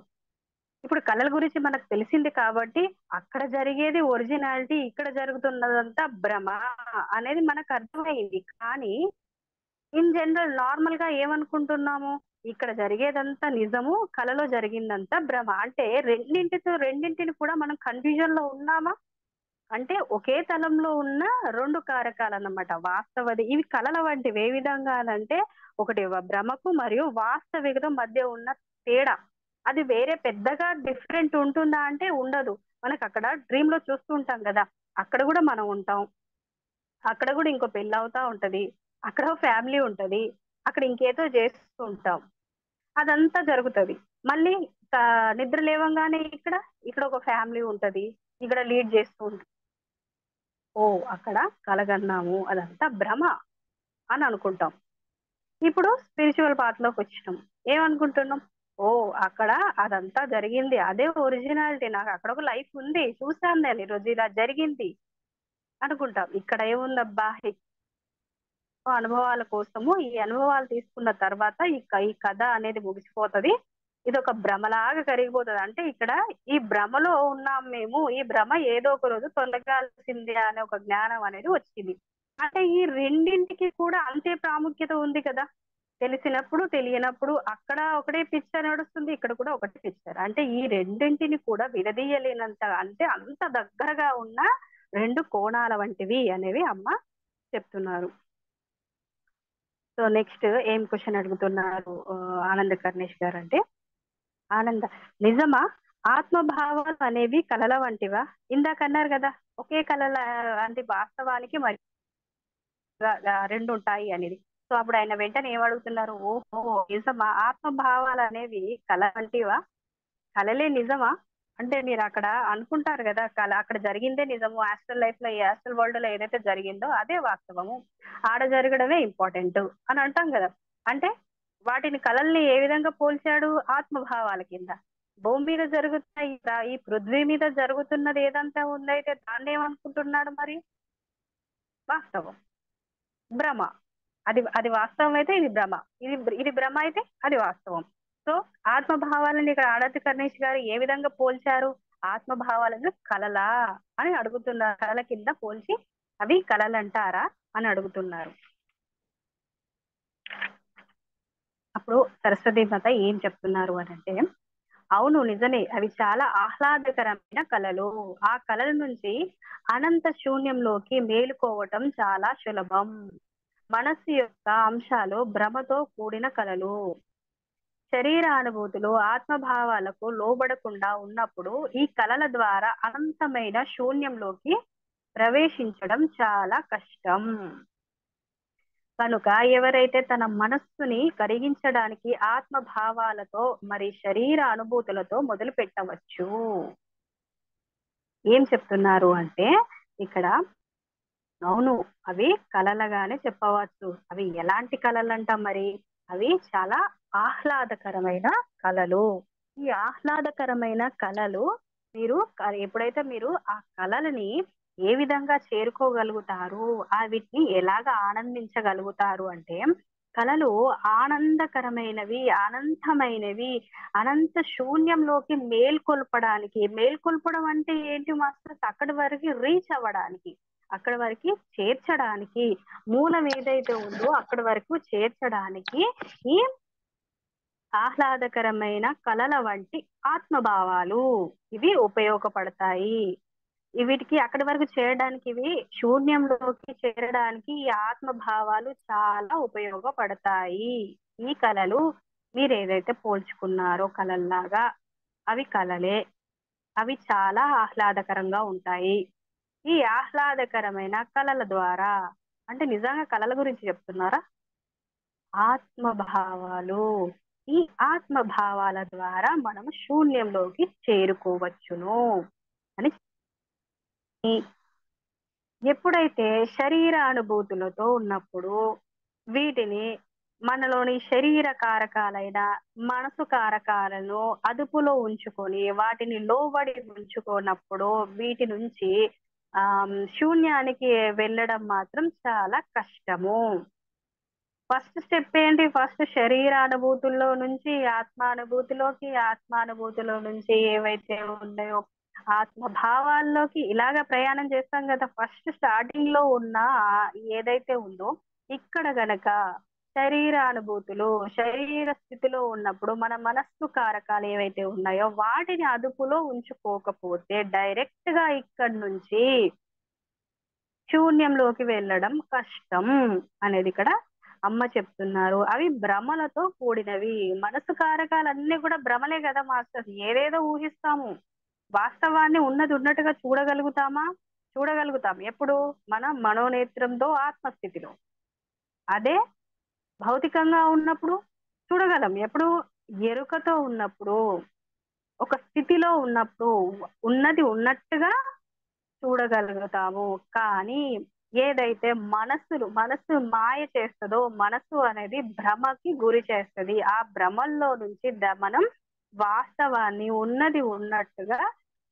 ఇప్పుడు కళల గురించి మనకు తెలిసింది కాబట్టి అక్కడ జరిగేది ఒరిజినాలిటీ, ఇక్కడ జరుగుతున్నదంతా భ్రమ అనేది మనకు అర్థమైంది. కానీ ఇన్ జనరల్ నార్మల్ గా ఏమనుకుంటున్నాము, ఇక్కడ జరిగేదంతా నిజము, కలలో జరిగిందంతా భ్రమ. అంటే రెండింటిని కూడా మనం కన్ఫ్యూజన్ లో ఉన్నామా? అంటే ఒకే తలంలో ఉన్న రెండు కారకాలన్నమాట. వాస్తవది ఇవి కలల వంటివి. ఏ విధంగా అనంటే ఒకటి భ్రమకు మరియు వాస్తవికత మధ్య ఉన్న తేడా. అది వేరే పెద్దగా డిఫరెంట్ ఉంటుందా అంటే ఉండదు. మనకు అక్కడ డ్రీమ్ లో చూస్తూ ఉంటాం కదా, అక్కడ కూడా మనం ఉంటాం, అక్కడ కూడా ఇంకో పెళ్ళి అవుతా ఉంటది, అక్కడ ఫ్యామిలీ ఉంటది, అక్కడ ఇంకేదో చేస్తూ ఉంటాం, అదంతా జరుగుతది. మళ్ళీ నిద్ర లేవంగానే ఇక్కడ ఒక ఫ్యామిలీ ఉంటది, ఇక్కడ లీడ్ చేస్తూ ఉంటాం. ఓ, అక్కడ కలగన్నాము, అదంతా భ్రమ అని అనుకుంటాం. ఇప్పుడు స్పిరిచువల్ పాత్ లోకి వచ్చినాం, ఏమనుకుంటున్నాం? ఓ, అక్కడ అదంతా జరిగింది, అదే ఒరిజినాలిటీ, నాకు అక్కడ ఒక లైఫ్ ఉంది, చూసాను నేను ఈరోజు ఇలా జరిగింది అనుకుంటాం. ఇక్కడ ఏముందబ్బా, అనుభవాల కోసము ఈ అనుభవాలు తీసుకున్న తర్వాత ఈ కథ అనేది ముగిసిపోతది, ఇది ఒక భ్రమలాగా కరిగిపోతుంది. అంటే ఇక్కడ ఈ భ్రమలో ఉన్నాం మేము, ఈ భ్రమ ఏదో ఒక రోజు తొలగాల్సిందే అనే ఒక జ్ఞానం అనేది వచ్చింది. అంటే ఈ రెండింటికి కూడా అంతే ప్రాముఖ్యత ఉంది కదా. తెలిసినప్పుడు తెలియనప్పుడు అక్కడ ఒకటే పిక్చర్ నడుస్తుంది, ఇక్కడ కూడా ఒకటే పిక్చర్. అంటే ఈ రెండింటిని కూడా విడదీయలేనంత, అంటే అంత దగ్గరగా ఉన్న రెండు కోణాల వంటివి అనేవి అమ్మ చెప్తున్నారు. సో నెక్స్ట్ ఏం క్వశ్చన్ అడుగుతున్నారు ఆనంద కర్ణేష్ గారు అంటే, ఆనంద, నిజమా ఆత్మభావాలు అనేవి కలల వంటివా? ఇందాక అన్నారు కదా ఒకే కలల, అంటే వాస్తవానికి మరి రెండు ఉంటాయి అనేది. సో అప్పుడు ఆయన వెంటనే ఏమడుగుతున్నారు, ఓహో నిజమా ఆత్మభావాలు అనేవి కల వంటివా, కలలే నిజమా? అంటే మీరు అక్కడ అనుకుంటారు కదా, కళ అక్కడ జరిగిందే నిజము, ఆస్ట్రల్ లైఫ్ లో, ఈ ఆస్ట్రల్ వరల్డ్ లో ఏదైతే జరిగిందో అదే వాస్తవము, ఆడ జరగడమే ఇంపార్టెంట్ అని అంటాం కదా. అంటే వాటిని కళల్ని ఏ విధంగా పోల్చాడు? ఆత్మభావాల కింద. భూమి మీద జరుగుతున్న ఈ పృథ్వీ మీద జరుగుతున్నది ఏదంతా ఉందైతే దాన్ని ఏమనుకుంటున్నాడు మరి? వాస్తవం. భ్రమ. అది అది వాస్తవం అయితే ఇది భ్రమ, ఇది భ్రమ అయితే అది వాస్తవం. సో ఆత్మభావాలను ఇక్కడ ఆడతి కర్ణేష్ గారు ఏ విధంగా పోల్చారు? ఆత్మభావాలను కలలా అని అడుగుతున్నారు, కలల కింద పోల్చి అవి కలలంటారా అని అడుగుతున్నారు. అప్పుడు సరస్వతి మాత ఏం చెప్తున్నారు అని అంటే, అవును నిజమే, అవి చాలా ఆహ్లాదకరమైన కళలు. ఆ కళల నుంచి అనంత శూన్యంలోకి మేలుకోవటం చాలా సులభం. మనస్సు యొక్క అంశాలు భ్రమతో కూడిన కళలు. శరీరానుభూతులు ఆత్మభావాలకు లోబడకుండా ఉన్నప్పుడు ఈ కళల ద్వారా అనంతమైన శూన్యంలోకి ప్రవేశించడం చాలా కష్టం. కనుక ఎవరైతే తన మనస్సుని కరిగించడానికి ఆత్మభావాలతో మరి శరీర అనుభూతులతో మొదలు పెట్టవచ్చు. ఏం చెప్తున్నారు అంటే ఇక్కడ, అవును అవి కళలుగానే చెప్పవచ్చు. అవి ఎలాంటి కళలంట మరి? అవి చాలా ఆహ్లాదకరమైన కళలు. ఈ ఆహ్లాదకరమైన కళలు ఎప్పుడైతే మీరు ఆ కళలని ఏ విధంగా చేరుకోగలుగుతారు, వీటిని ఎలాగ ఆనందించగలుగుతారు అంటే, కళలు ఆనందకరమైనవి, అనంతమైనవి, అనంత శూన్యంలోకి మేల్కొల్పడం అంటే ఏంటి మాస్టర్స్? అక్కడి వరకు రీచ్ అవ్వడానికి, అక్కడి వరకు చేర్చడానికి, మూలం ఏదైతే ఉందో అక్కడి వరకు చేర్చడానికి ఈ ఆహ్లాదకరమైన కళల వంటి ఆత్మభావాలు ఇవి ఉపయోగపడతాయి. వీటికి అక్కడి వరకు చేరడానికి, ఇవి శూన్యంలోకి చేరడానికి ఈ ఆత్మభావాలు చాలా ఉపయోగపడతాయి. ఈ కళలు మీరు ఏదైతే పోల్చుకున్నారో కళల్లాగా, అవి కళలే, అవి చాలా ఆహ్లాదకరంగా ఉంటాయి. ఈ ఆహ్లాదకరమైన కళల ద్వారా, అంటే నిజంగా కళల గురించి చెప్తున్నారా? ఆత్మభావాలు, ఈ ఆత్మభావాల ద్వారా మనం శూన్యంలోకి చేరుకోవచ్చును అని. ఎప్పుడైతే శరీర అనుభూతులతో ఉన్నప్పుడు వీటిని, మనలోని శరీర కారకాలైన మనసు కారకాలను అదుపులో ఉంచుకొని వాటిని లోబడి ఉంచుకున్నప్పుడు వీటి నుంచి శూన్యానికి వెళ్ళడం మాత్రం చాలా కష్టము. ఫస్ట్ స్టెప్ ఏంటి? ఫస్ట్ శరీరానుభూతుల్లో నుంచి ఆత్మానుభూతిలోకి, ఆత్మానుభూతిలో నుంచి ఏవైతే ఉన్నాయో ఆత్మ భావాల్లోకి ఇలాగ ప్రయాణం చేస్తాం కదా. ఫస్ట్ స్టార్టింగ్ లో ఉన్న ఏదైతే ఉందో ఇక్కడ గనక శరీరానుభూతులు శరీర స్థితిలో ఉన్నప్పుడు మన మనస్సు కారకాలు ఏవైతే ఉన్నాయో వాటిని అదుపులో ఉంచుకోకపోతే డైరెక్ట్ గా ఇక్కడి నుంచి శూన్యంలోకి వెళ్ళడం కష్టం అనేది ఇక్కడ అమ్మ చెప్తున్నారు. అవి భ్రమలతో కూడినవి. మనసు కారకాలన్నీ కూడా భ్రమలే కదా మాస్టర్. ఏదేదో ఊహిస్తాము. వాస్తవాన్ని ఉన్నది ఉన్నట్టుగా చూడగలుగుతామా? చూడగలుగుతాం. ఎప్పుడు? మన మనోనేత్రంతో ఆత్మస్థితిలో. అదే భౌతికంగా ఉన్నప్పుడు చూడగలం. ఎప్పుడు? ఎరుకతో ఉన్నప్పుడు, ఒక స్థితిలో ఉన్నప్పుడు ఉన్నది ఉన్నట్టుగా చూడగలుగుతాము. కానీ ఏదైతే మనస్సు మాయ చేస్తదో, మనస్సు అనేది భ్రమకి గురి చేస్తది. ఆ భ్రమల్లో నుంచి మనం వాస్తవాన్ని ఉన్నది ఉన్నట్టుగా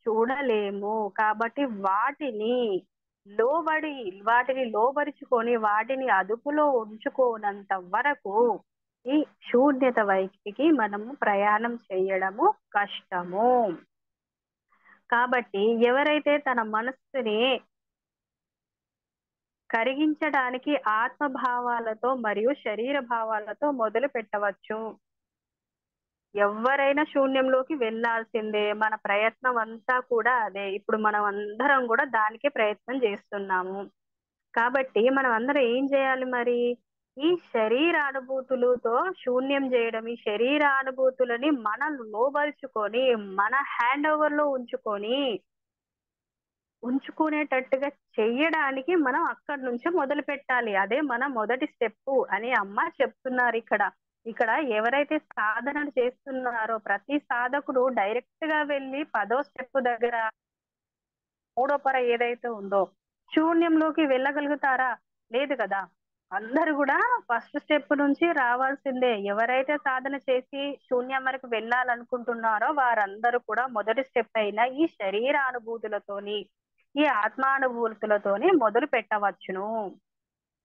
చూడలేము. కాబట్టి లోబడి వాటిని లోబరుచుకొని వాటిని అదుపులో ఉంచుకోనంత వరకు ఈ శూన్యత వైపుకి మనము ప్రయాణం చేయడము కష్టము. కాబట్టి ఎవరైతే తన మనస్సుని కరిగించడానికి ఆత్మభావాలతో మరియు శరీర భావాలతో మొదలు పెట్టవచ్చు. ఎవరైనా శూన్యంలోకి వెళ్ళాల్సిందే. మన ప్రయత్నం అంతా కూడా అదే. ఇప్పుడు మనం అందరం కూడా దానికే ప్రయత్నం చేస్తున్నాము. కాబట్టి మనం అందరం ఏం చేయాలి మరి? ఈ శరీరానుభూతులతో శూన్యం చేయడం, ఈ శరీరానుభూతులని మనం లోబరుచుకొని, మన హ్యాండ్ ఓవర్ లో ఉంచుకునేటట్టుగా చెయ్యడానికి మనం అక్కడి నుంచే మొదలు పెట్టాలి. అదే మన మొదటి స్టెప్పు అని అమ్మ చెప్తున్నారు ఇక్కడ. ఇక్కడ ఎవరైతే సాధనలు చేస్తున్నారో ప్రతి సాధకుడు డైరెక్ట్ గా వెళ్ళి 10వ స్టెప్ దగ్గర, మూడో పొర ఏదైతే ఉందో శూన్యంలోకి వెళ్ళగలుగుతారా? లేదు కదా. అందరూ కూడా ఫస్ట్ స్టెప్ నుంచి రావాల్సిందే. ఎవరైతే సాధన చేసి శూన్యం వరకు వెళ్ళాలనుకుంటున్నారో వారందరూ కూడా మొదటి స్టెప్ అయిన ఈ శరీరానుభూతులతోని, ఈ ఆత్మానుభూతులతోని మొదలు పెట్టవచ్చును,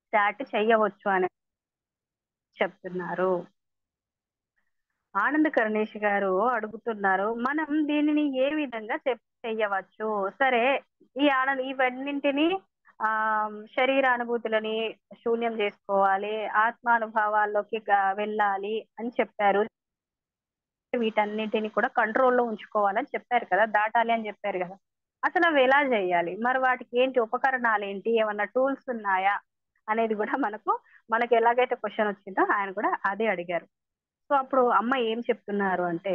స్టార్ట్ చెయ్యవచ్చు అని చెప్తున్నారు. ఆనంద కరుణేష్ గారు అడుగుతున్నారు, మనం దీనిని ఏ విధంగా చెయ్యవచ్చు? సరే, ఇవన్నింటినీ శరీరానుభూతులని శూన్యం చేసుకోవాలి, ఆత్మానుభవాల్లోకి వెళ్ళాలి అని చెప్పారు. వీటన్నిటిని కూడా కంట్రోల్లో ఉంచుకోవాలని చెప్పారు కదా, దాటాలి అని చెప్పారు కదా. అసలు అవి ఎలా చేయాలి మరి? వాటికి ఏంటి ఉపకరణాలు ఏంటి, ఏమన్నా టూల్స్ ఉన్నాయా అనేది కూడా మనకి ఎలాగైతే క్వశ్చన్ వచ్చిందో ఆయన కూడా అదే అడిగారు. సో అప్పుడు అమ్మ ఏం చెప్తున్నారు అంటే,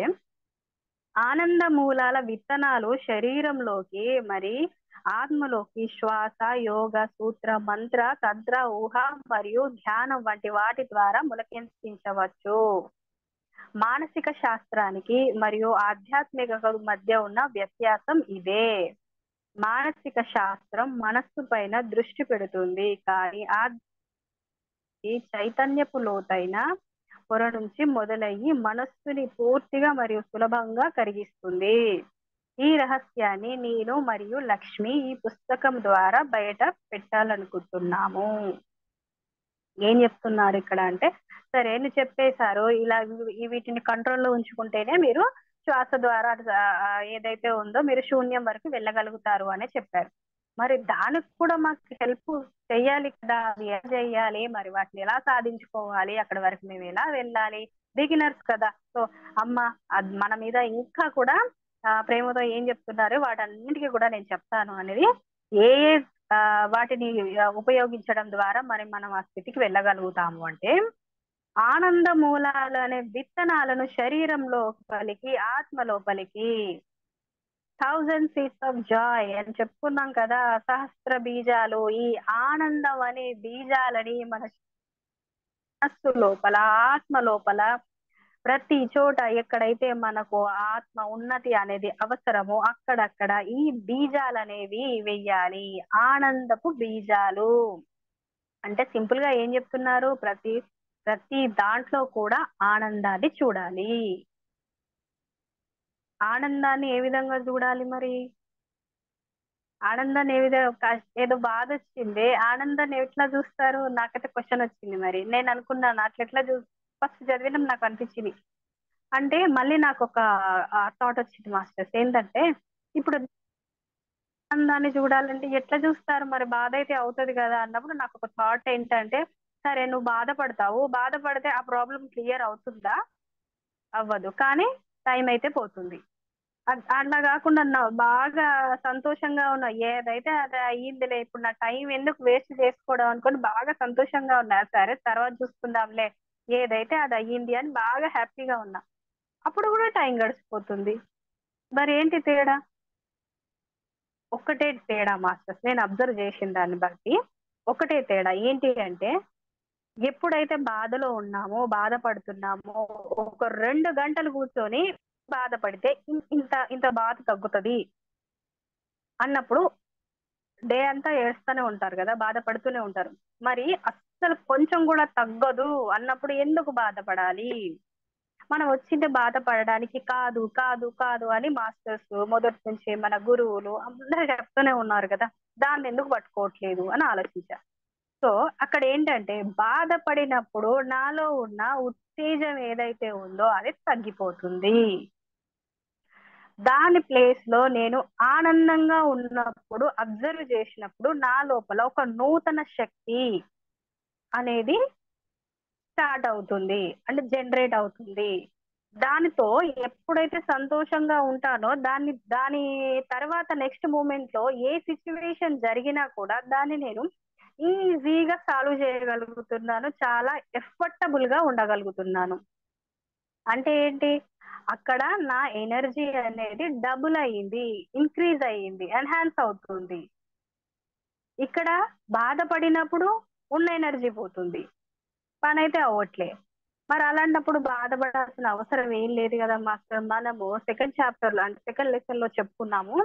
ఆనంద మూలాల విత్తనాలు శరీరంలోకి మరి ఆత్మలోకి శ్వాస, యోగ, సూత్ర, మంత్ర, తంత్ర, ఊహ మరియు ధ్యానం వంటి వాటి ద్వారా మొలకెత్తించవచ్చు. మానసిక శాస్త్రానికి మరియు ఆధ్యాత్మిక మధ్య ఉన్న వ్యత్యాసం ఇదే. మానసిక శాస్త్రం మనస్సు పైన దృష్టి పెడుతుంది, కానీ చైతన్యపు లోతైన పొర నుంచి మొదలయ్యి మనస్సుని పూర్తిగా మరియు సులభంగా కరిగిస్తుంది. ఈ రహస్యాన్ని నేను మరియు లక్ష్మి ఈ పుస్తకం ద్వారా బయట పెట్టాలనుకుంటున్నాము. ఏం చెప్తున్నారు ఇక్కడ అంటే, సరే నువ్వు చెప్పేశారు ఇలా వీటిని కంట్రోల్లో ఉంచుకుంటేనే మీరు శ్వాస ద్వారా ఏదైతే ఉందో మీరు శూన్యం వరకు వెళ్ళగలుగుతారు అని చెప్పారు. మరి దానికి కూడా మాకు హెల్ప్ చెయ్యాలి కదా, అది ఎలా చెయ్యాలి మరి, వాటిని ఎలా సాధించుకోవాలి, అక్కడ వరకు మేము ఎలా వెళ్ళాలి? బిగినర్స్ కదా. సో అమ్మ మన మీద ఇంకా కూడా ప్రేమతో ఏం చెప్తున్నారు వాటన్నిటికీ కూడా నేను చెప్తాను అనేది, ఏ వాటిని ఉపయోగించడం ద్వారా మరి మనం ఆ స్థితికి వెళ్ళగలుగుతాము అంటే, ఆనంద మూలాలు అనే విత్తనాలను శరీరం లోపలికి, ఆత్మ లోపలికి 1000 సీడ్స్ ఆఫ్ జాయ్ అని చెప్పుకున్నాం కదా, సహస్ర బీజాలు. ఈ ఆనందం అనే బీజాలని మన మనస్సు లోపల, ఆత్మ లోపల ప్రతి చోట ఎక్కడైతే మనకు ఆత్మ ఉన్నతి అనేది అవసరమో అక్కడక్కడ ఈ బీజాలు అనేవి వెయ్యాలి. ఆనందపు బీజాలు అంటే సింపుల్ గా ఏం చెప్తున్నారు? ప్రతి దాంట్లో కూడా ఆనందాన్ని చూడాలి. ఆనందాన్ని ఏ విధంగా చూడాలి మరి? ఆనందాన్ని ఏ విధంగా, ఏదో బాధ వచ్చింది, ఆనందాన్ని ఎట్లా చూస్తారు? నాకైతే క్వశ్చన్ వచ్చింది. మరి నేను అనుకున్నాను అట్లా ఫస్ట్ చదివిన నాకు అనిపించింది. అంటే మళ్ళీ నాకు ఒక థాట్ వచ్చింది మాస్టర్స్, ఏంటంటే ఇప్పుడు ఆనందాన్ని చూడాలంటే ఎట్లా చూస్తారు మరి? బాధ అయితే అవుతుంది కదా అన్నప్పుడు నాకు ఒక థాట్ ఏంటంటే, సరే నువ్వు బాధపడతావు. బాధపడితే ఆ ప్రాబ్లమ్ క్లియర్ అవుతుందా? అవ్వదు. కానీ టైం అయితే పోతుంది. అట్లా కాకుండా బాగా సంతోషంగా ఉన్నా, ఏదైతే అది అయ్యిందిలే, ఇప్పుడు నా టైం ఎందుకు వేస్ట్ చేసుకోవడం అనుకోని బాగా సంతోషంగా ఉన్నా. సరే తర్వాత చూసుకుందాంలే, ఏదైతే అది అయ్యింది అని బాగా హ్యాపీగా ఉన్నా. అప్పుడు కూడా టైం గడిచిపోతుంది. మరి ఏంటి తేడా? ఒక్కటే తేడా మాస్టర్స్. నేను అబ్జర్వ్ చేసిన దాన్ని బట్టి ఒకటే తేడా. ఏంటి అంటే ఎప్పుడైతే బాధలో ఉన్నామో, బాధపడుతున్నామో, ఒక 2 గంటలు కూర్చొని బాధపడితే ఇంత ఇంత బాధ తగ్గుతది అన్నప్పుడు డే అంతా ఏడుస్తూనే ఉంటారు గదా! బాధపడుతూనే ఉంటారు. మరి అస్సలు కొంచెం గూడా తగ్గదు అన్నప్పుడు ఎందుకు బాధపడాలి? మనం వచ్చిందే బాధపడడానికి కాదు, కాదు, కాదు అని మాస్టర్స్ మొదటి నుంచి మన గురువులు అందరూ చెప్తూనే ఉన్నారు గదా! దాన్నెందుకు పట్టుకోవట్లేదు అని ఆలోచించా. సో, అక్కడేంటంటే బాధపడినప్పుడు నాలో ఉన్న ఉత్తేజం ఏదైతే ఉందో అది తగ్గిపోతుంది. దాని ప్లేస్‌లో నేను ఆనందంగా ఉన్నప్పుడు అబ్జర్వ్ చేసినప్పుడు నా లోపల ఒక నూతన శక్తి అనేది స్టార్ట్ అవుతుంది. అంటే జనరేట్ అవుతుంది. దానితో ఎప్పుడైతే సంతోషంగా ఉంటానో దాని తర్వాత నెక్స్ట్ మూమెంట్‌లో ఏ సిట్యుయేషన్ జరిగినా కూడా దాన్ని నేను ఈజీగా సాల్వ్ చేయగలుగుతున్నాను. చాలా ఎఫర్టబుల్‌గా ఉండగలుగుతున్నాను. అంటే ఏంటి? అక్కడ నా ఎనర్జీ అనేది డబుల్ అయింది. ఇంక్రీజ్ అయింది. ఎన్హాన్స్ అవుతుంది. ఇక్కడ బాధపడినప్పుడు ఉన్న ఎనర్జీ పోతుంది. పనైతే అవ్వట్లే. మరి అలాంటప్పుడు బాధపడాల్సిన అవసరం ఏం లేదు గదా మాస్టర్. మనము సెకండ్ చాప్టర్‌లో అంటే సెకండ్ లెసన్‌లో చెప్పుకున్నాము.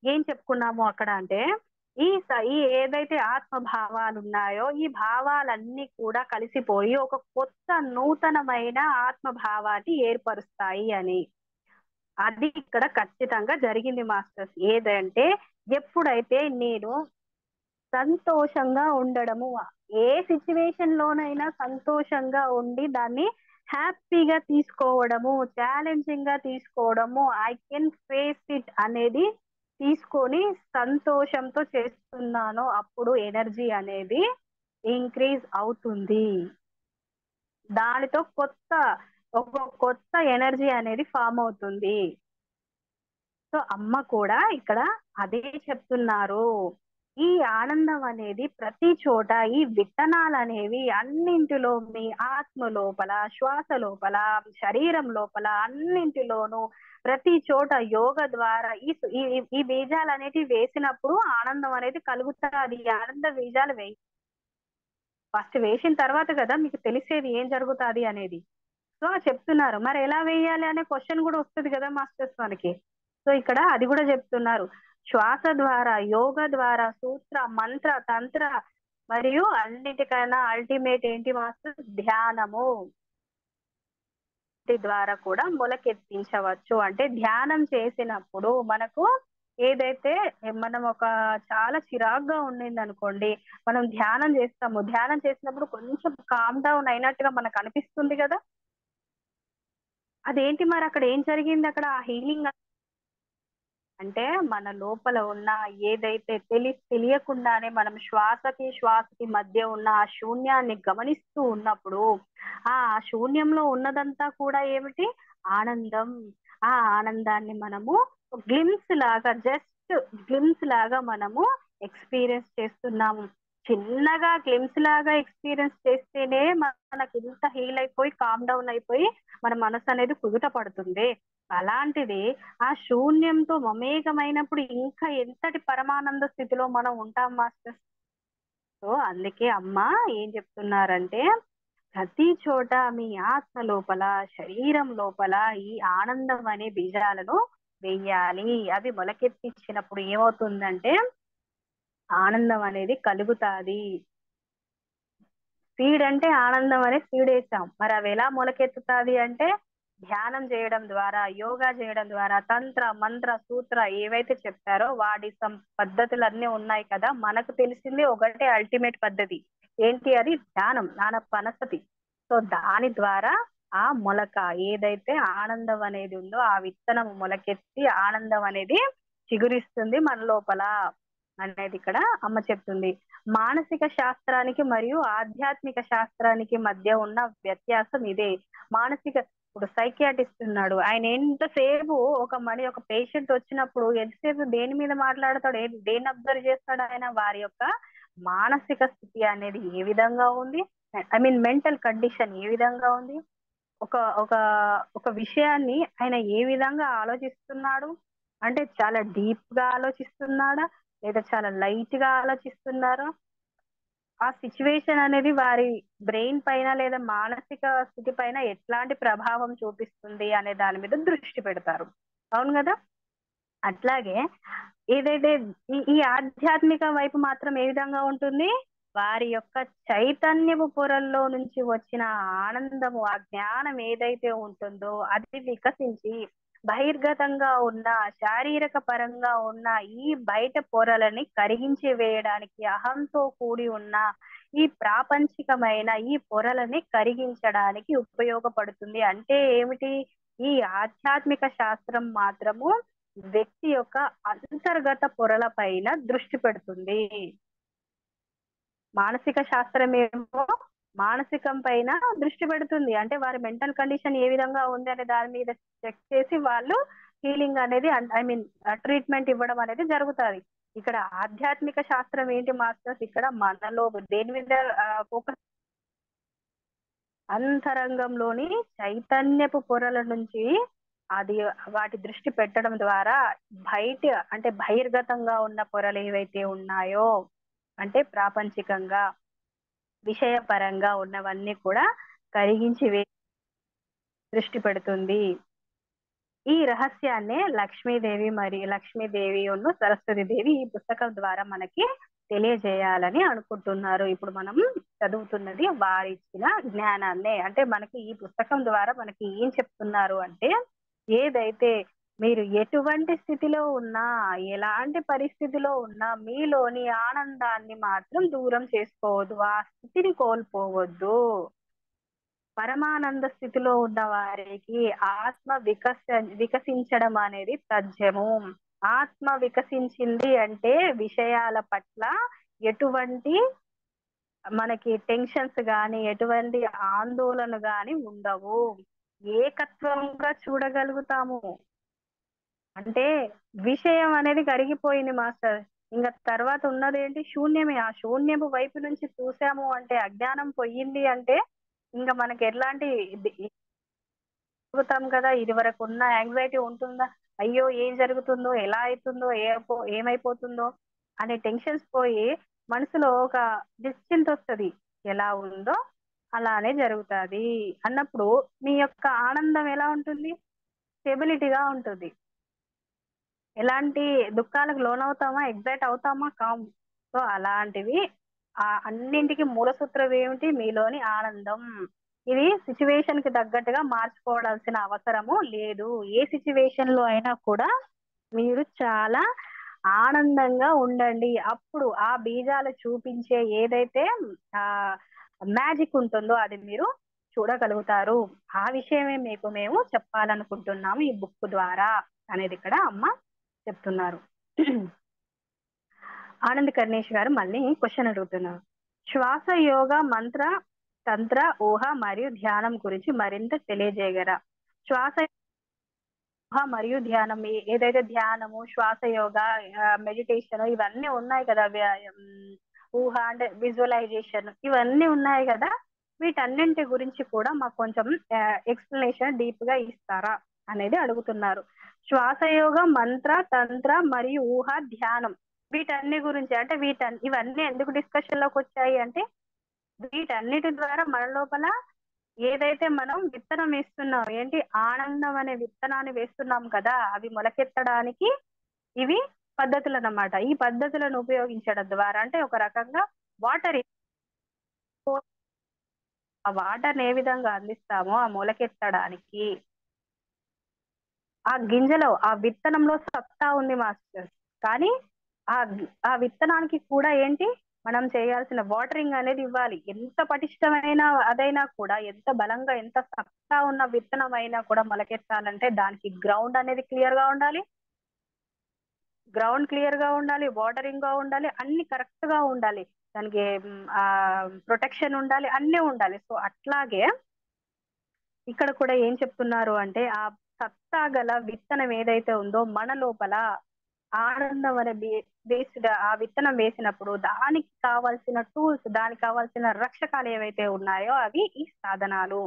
ఏం చెప్పుకున్నాము అక్కడ అంటే, ఈ ఏదైతే ఆత్మ భావాలున్నాయో, ఈ భావాలన్నీ కూడా కలిసిపోయి ఒక కొత్త నూతనమైన ఆత్మ భావాన్ని ఏర్పరుస్తాయి అని. అది ఇక్కడ ఖచ్చితంగా జరిగింది మాస్టర్స్. ఏదంటే ఎప్పుడైతే నేను సంతోషంగా ఉండడము. ఏ సిట్యుయేషన్ లోనైనా సంతోషంగా ఉండి దాన్ని హ్యాపీగా తీసుకోవడము, ఛాలెంజింగ్‌గా తీసుకోవడము, ఐ కెన్ ఫేస్ ఇట్ అనేది తీసుకొని సంతోషంతో చేస్తున్నానో అప్పుడు ఎనర్జీ అనేది ఇంక్రీజ్ అవుతుంది. దానితో ఒక కొత్త ఎనర్జీ అనేది ఫార్మ్ అవుతుంది. సో, అమ్మ కూడా ఇక్కడ అదే చెప్తున్నారు. ఈ ఆనందం అనేది ప్రతి చోట ఈ విత్తనాలనేవి అన్నింటిలో మీ ఆత్మ లోపల, శ్వాస లోపల, శరీరం లోపల అన్నింటిలోనూ ప్రతి చోట యోగ ద్వారా ఈ సు ఈ ఈ ఈ బీజాలనేటివి వేసినప్పుడు ఆనందం అనేది కలుగుతాది. ఈ ఆనంద బీజాలు ఫస్ట్ వేసిన తర్వాత గదా మీకు తెలిసేది ఏం జరుగుతాది అనేది. సో, చెప్తున్నారు. మరి ఎలా వేయాలి అనే క్వెషన్ గూడా వస్తది గదా మాస్టర్స్ మనకి. సో, ఇక్కడ అది గూడా జెప్తున్నారు. శ్వాస ద్వారా, యోగ ద్వారా, సూత్ర, మంత్ర, తంత్ర మరియు అన్నిటికన్నా అల్టిమేట్ ఏంటి మాస్టర్స్? ధ్యానము. వీటి ద్వారా కూడా మొలకెత్తించవచ్చు. అంటే ధ్యానం చేసినప్పుడు మనకు ఏదైతే మనం చాలా చిరాకుగా ఉండిందనుకోండి, మనం ధ్యానం జేస్తాము. ధ్యానం చేసినప్పుడు కొంచెం కామ్ డౌన్ అయినట్టుగా మనకనిపిస్తుంది గదా! అదేంటి మరక్కడ ఏం జరిగిందక్కడ? ఆ హీలింగ్ అంటే మన లోపల ఉన్న ఏదైతే తెలియకుండానే మనం శ్వాసకి మధ్య ఉన్న ఆ శూన్యాన్ని గమనిస్తూ ఉన్నప్పుడు, ఆ శూన్యంలో ఉన్నదంతా కూడా ఏమిటి? ఆనందం. ఆ ఆనందాన్ని మనము గ్లిమ్స్ లాగా మనము ఎక్స్‌పీరియన్స్ చేస్తున్నాము. చిన్నగా గ్లిమ్స్ లాగా ఎక్స్‌పీరియన్స్ చేస్తేనే మనకింత హీల్ అయిపోయి, కామ్ డౌన్ అయిపోయి మన మనసనేది కుదుట పడుతుంది. అలాంటిది ఆ శూన్యంతో మమేకమైనప్పుడు ఇంకా ఎంతటి పరమానంద స్థితిలో మనం ఉంటాం మాస్టర్స్. సో, అందుకే అమ్మ ఏం చెప్తున్నారంటే, ప్రతి చోట మీ ఆత్మ లోపల, శరీరం లోపల ఈ ఆనందం అనే బీజాలను వెయ్యాలి. అవి మొలకెత్తిచ్చినప్పుడు ఏమవుతుందంటే, ఆనందం అనేది కలుగుతాది. సీడ్ అంటే ఆనందం అనే సీడేసాం. మరి అవి ఎలా మొలకెత్తుతాది అంటే, ధ్యానం చేయడం ద్వారా, యోగా చేయడం ద్వారా, తంత్ర, మంత్ర, సూత్ర ఏవైతే చెప్పారో వాటి పద్ధతులన్నీ ఉన్నాయి కదా! మనకు తెలిసింది ఒకటే అల్టిమేట్ పద్ధతి. ఏంటి అది? ధ్యానం, ఆనపనసతి. సో, దాని ద్వారా ఆ మొలక ఏదైతే ఆనందం అనేది ఉందో, ఆ విత్తనం మొలకెత్తి ఆనందం అనేది చిగురిస్తుంది మన లోపల. అనేది ఇక్కడ అమ్మ చెప్తుంది. మానసిక శాస్త్రానికి మరియు ఆధ్యాత్మిక శాస్త్రానికి మధ్య ఉన్న వ్యత్యాసం ఇదే. మానసిక ఇప్పుడు సైకియాట్రిస్ట్ ఉన్నాడు, ఆయన ఎంతసేపు ఒక పేషెంట్ వచ్చినప్పుడు ఎంతసేపు దేని మీద మాట్లాడతాడు, దేన్ని అబ్జర్వ్ చేస్తాడు, ఆయన వారి యొక్క మానసిక స్థితి అనేది ఏ విధంగా ఉంది, ఐ మీన్ మెంటల్ కండిషన్ ఏ విధంగా ఉంది, ఒక ఒక ఒక విషయాన్ని ఆయన ఏ విధంగా ఆలోచిస్తున్నాడు, అంటే చాలా డీప్ గా ఆలోచిస్తున్నాడా లేదా చాలా లైట్ గా ఆలోచిస్తున్నారా, ఆ సిచ్యువేషన్ అనేది వారి బ్రెయిన్ పైన లేదా మానసిక స్థితి పైన ఎట్లాంటి ప్రభావం చూపిస్తుంది అనే దాని మీద దృష్టి పెడతారు. అవును కదా. అట్లాగే ఏదైతే ఈ ఆధ్యాత్మిక వైపు మాత్రం ఏ విధంగా ఉంటుంది, వారి యొక్క చైతన్యపు పొరల్లో నుంచి వచ్చిన ఆనందము, ఆ జ్ఞానం ఏదైతే ఉంటుందో అది వికసించి బహిర్గతంగా ఉన్న శారీరక పరంగా ఉన్న ఈ బయట పొరలని కరిగించి వేయడానికి, అహంతో కూడి ఉన్న ఈ ప్రాపంచికమైన ఈ పొరలని కరిగించడానికి ఉపయోగపడుతుంది. అంటే ఏమిటి, ఈ ఆధ్యాత్మిక శాస్త్రం మాత్రము వ్యక్తి యొక్క అంతర్గత పొరల పైన దృష్టి పెడుతుంది. మానసిక శాస్త్రం ఏమో మానసికం పైన దృష్టి పెడుతుంది, అంటే వారి మెంటల్ కండిషన్ ఏ విధంగా ఉంది అనే దాని మీద చెక్ చేసి వాళ్ళు హీలింగ్ అనేది, ఐ మీన్ ట్రీట్మెంట్ ఇవ్వడం అనేది జరుగుతుంది. ఇక్కడ ఆధ్యాత్మిక శాస్త్రం ఏంటి మాస్టర్స్, ఇక్కడ మనలో దేని మీద ఫోకస్, అంతరంగంలోని చైతన్యపు పొరల నుంచి అది వాటి దృష్టి పెట్టడం ద్వారా బయట, అంటే బహిర్గతంగా ఉన్న పొరలు ఏవైతే ఉన్నాయో, అంటే ప్రాపంచికంగా విషయపరంగా ఉన్నవన్నీ కూడా కరిగించి దృష్టి పెడుతుంది. ఈ రహస్యాన్నే లక్ష్మీదేవి సరస్వతి దేవి ఈ పుస్తకం ద్వారా మనకి తెలియజేయాలని అనుకుంటున్నారు. ఇప్పుడు మనం చదువుతున్నది వారి ఇచ్చిన జ్ఞానాన్నే, అంటే మనకి ఈ పుస్తకం ద్వారా మనకి ఏం చెప్తున్నారు అంటే, ఏదైతే మీరు ఎటువంటి స్థితిలో ఉన్నా, ఎలాంటి పరిస్థితిలో ఉన్నా మీలోని ఆనందాన్ని మాత్రం దూరం చేసుకోవద్దు, ఆ స్థితిని కోల్పోవద్దు. పరమానంద స్థితిలో ఉన్న వారికి ఆత్మ వికసించడం అనేది తథ్యము. ఆత్మ వికసించింది అంటే విషయాల పట్ల ఎటువంటి మనకి టెన్షన్స్ గాని, ఎటువంటి ఆందోళన గాని ఉండవు, ఏకత్వంగా చూడగలుగుతాము. అంటే విషయం అనేది కరిగిపోయింది మాస్టర్, ఇంకా తర్వాత ఉన్నది ఏంటి, శూన్యమే. ఆ శూన్యము వైపు నుంచి చూసాము అంటే, అజ్ఞానం పోయింది అంటే ఇంకా మనకి ఎట్లాంటి జరుగుతాం కదా, ఇది వరకు ఉన్న యాంగ్జైటీ ఉంటుందా, అయ్యో ఏం జరుగుతుందో, ఎలా అవుతుందో, ఏమైపోతుందో అనే టెన్షన్స్ పోయి మనసులో ఒక నిశ్చింత వస్తుంది, ఎలా ఉందో అలానే జరుగుతుంది అన్నప్పుడు మీ యొక్క ఆనందం ఎలా ఉంటుంది, స్టెబిలిటీగా ఉంటుంది. ఎలాంటి దుఃఖాలకు లోనవుతామా, ఎగ్జైట్ అవుతామా, కాము. సో అలాంటివి అన్నింటికి మూల సూత్రం ఏమిటి, మీలోని ఆనందం. ఇది సిచ్యువేషన్ కి తగ్గట్టుగా మార్చుకోవాల్సిన అవసరము లేదు. ఏ సిచ్యువేషన్ లో అయినా కూడా మీరు చాలా ఆనందంగా ఉండండి, అప్పుడు ఆ బీజాలు చూపించే ఏదైతే ఆ మ్యాజిక్ ఉంటుందో అది మీరు చూడగలుగుతారు. ఆ విషయమే మీకు మేము చెప్పాలనుకుంటున్నాము ఈ బుక్ ద్వారా అనేది ఇక్కడ అమ్మ చెప్తున్నారు. ఆనంద్ కర్ణేష్ గారు మళ్ళీ క్వశ్చన్ అడుగుతున్నారు. శ్వాస యోగ మంత్ర తంత్ర ఊహ మరియు ధ్యానం గురించి మరింత తెలియజేయగలరా? శ్వాస ఊహ మరియు ధ్యానం, ఏదైతే ధ్యానము, శ్వాస యోగ, మెడిటేషన్ ఇవన్నీ ఉన్నాయి కదా, ఊహ అంటే విజువలైజేషన్ ఇవన్నీ ఉన్నాయి కదా, వీటన్నింటి గురించి కూడా మాకు కొంచెం ఎక్స్ప్లెనేషన్ డీప్ గా ఇస్తారా అనేది అడుగుతున్నారు. శ్వాసయోగ మంత్ర తంత్ర మరియు ఊహ ధ్యానం వీటన్ని గురించి, అంటే ఇవన్నీ ఎందుకు డిస్కషన్ లోకి వచ్చాయి అంటే, వీటన్నిటి ద్వారా మన లోపల ఏదైతే మనం విత్తనం వేస్తున్నాం, ఏంటి ఆనందం అనే విత్తనాన్ని వేస్తున్నాం కదా, అవి మొలకెత్తడానికి ఇవి పద్ధతులు అన్నమాట. ఈ పద్ధతులను ఉపయోగించడం ద్వారా, అంటే ఒక రకంగా వాటర్, ఆ వాటర్ ఏ విధంగా అందిస్తామో ఆ మొలకెత్తడానికి, ఆ గింజలో ఆ విత్తనంలో సత్తా ఉంది మాస్టర్, కానీ ఆ ఆ విత్తనానికి కూడా ఏంటి మనం చేయాల్సిన వాటరింగ్ అనేది ఇవ్వాలి. ఎంత పటిష్టమైన అదైనా కూడా, ఎంత బలంగా ఎంత సత్తా ఉన్న విత్తనం అయినా కూడా మొలకెత్తాలంటే దానికి గ్రౌండ్ అనేది క్లియర్ గా ఉండాలి, గ్రౌండ్ క్లియర్ గా ఉండాలి, వాటరింగ్ గా ఉండాలి, అన్ని కరెక్ట్ గా ఉండాలి. దానికి ప్రొటెక్షన్ ఉండాలి, అన్నీ ఉండాలి. సో అట్లాగే ఇక్కడ కూడా ఏం చెప్తున్నారు అంటే ఆ సత్తా గల విత్తనం ఏదైతే ఉందో మన లోపల ఆనందం అనే బేస్డ్ ఆ విత్తనం వేసినప్పుడు దానికి కావాల్సిన టూల్స్, దానికి కావాల్సిన రక్షకాలు ఏవైతే ఉన్నాయో అవి ఈ సాధనాలు.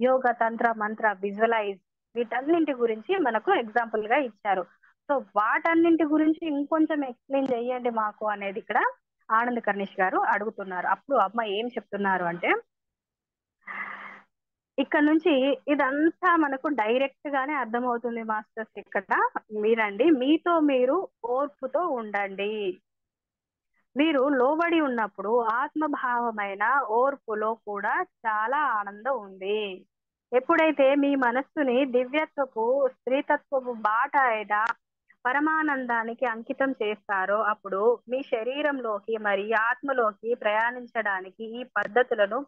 యోగ, తంత్ర, మంత్ర, విజువలైజ్, వీటన్నింటి గురించి మనకు ఎగ్జాంపుల్ గా ఇచ్చారు. సో వాటన్నింటి గురించి ఇంకొంచెం ఎక్స్ప్లెయిన్ చేయండి మాకు అనేది ఇక్కడ ఆనంద్ కర్నిష్ గారు అడుగుతున్నారు. అప్పుడు అమ్మ ఏం చెప్తున్నారు అంటే, ఇక్కడ నుంచి ఇదంతా మనకు డైరెక్ట్ గానే అర్థమవుతుంది మాస్టర్స్. ఇక్కడ మీరండి, మీతో మీరు ఓర్పుతో ఉండండి. మీరు లోబడి ఉన్నప్పుడు ఆత్మభావమైన ఓర్పులో కూడా చాలా ఆనందం ఉంది. ఎప్పుడైతే మీ మనస్సుని దివ్యత్వపు, స్త్రీతత్వపు బాట అయిన పరమానందానికి అంకితం చేస్తారో అప్పుడు మీ శరీరంలోకి మరి ఆత్మలోకి ప్రయాణించడానికి ఈ పద్ధతులను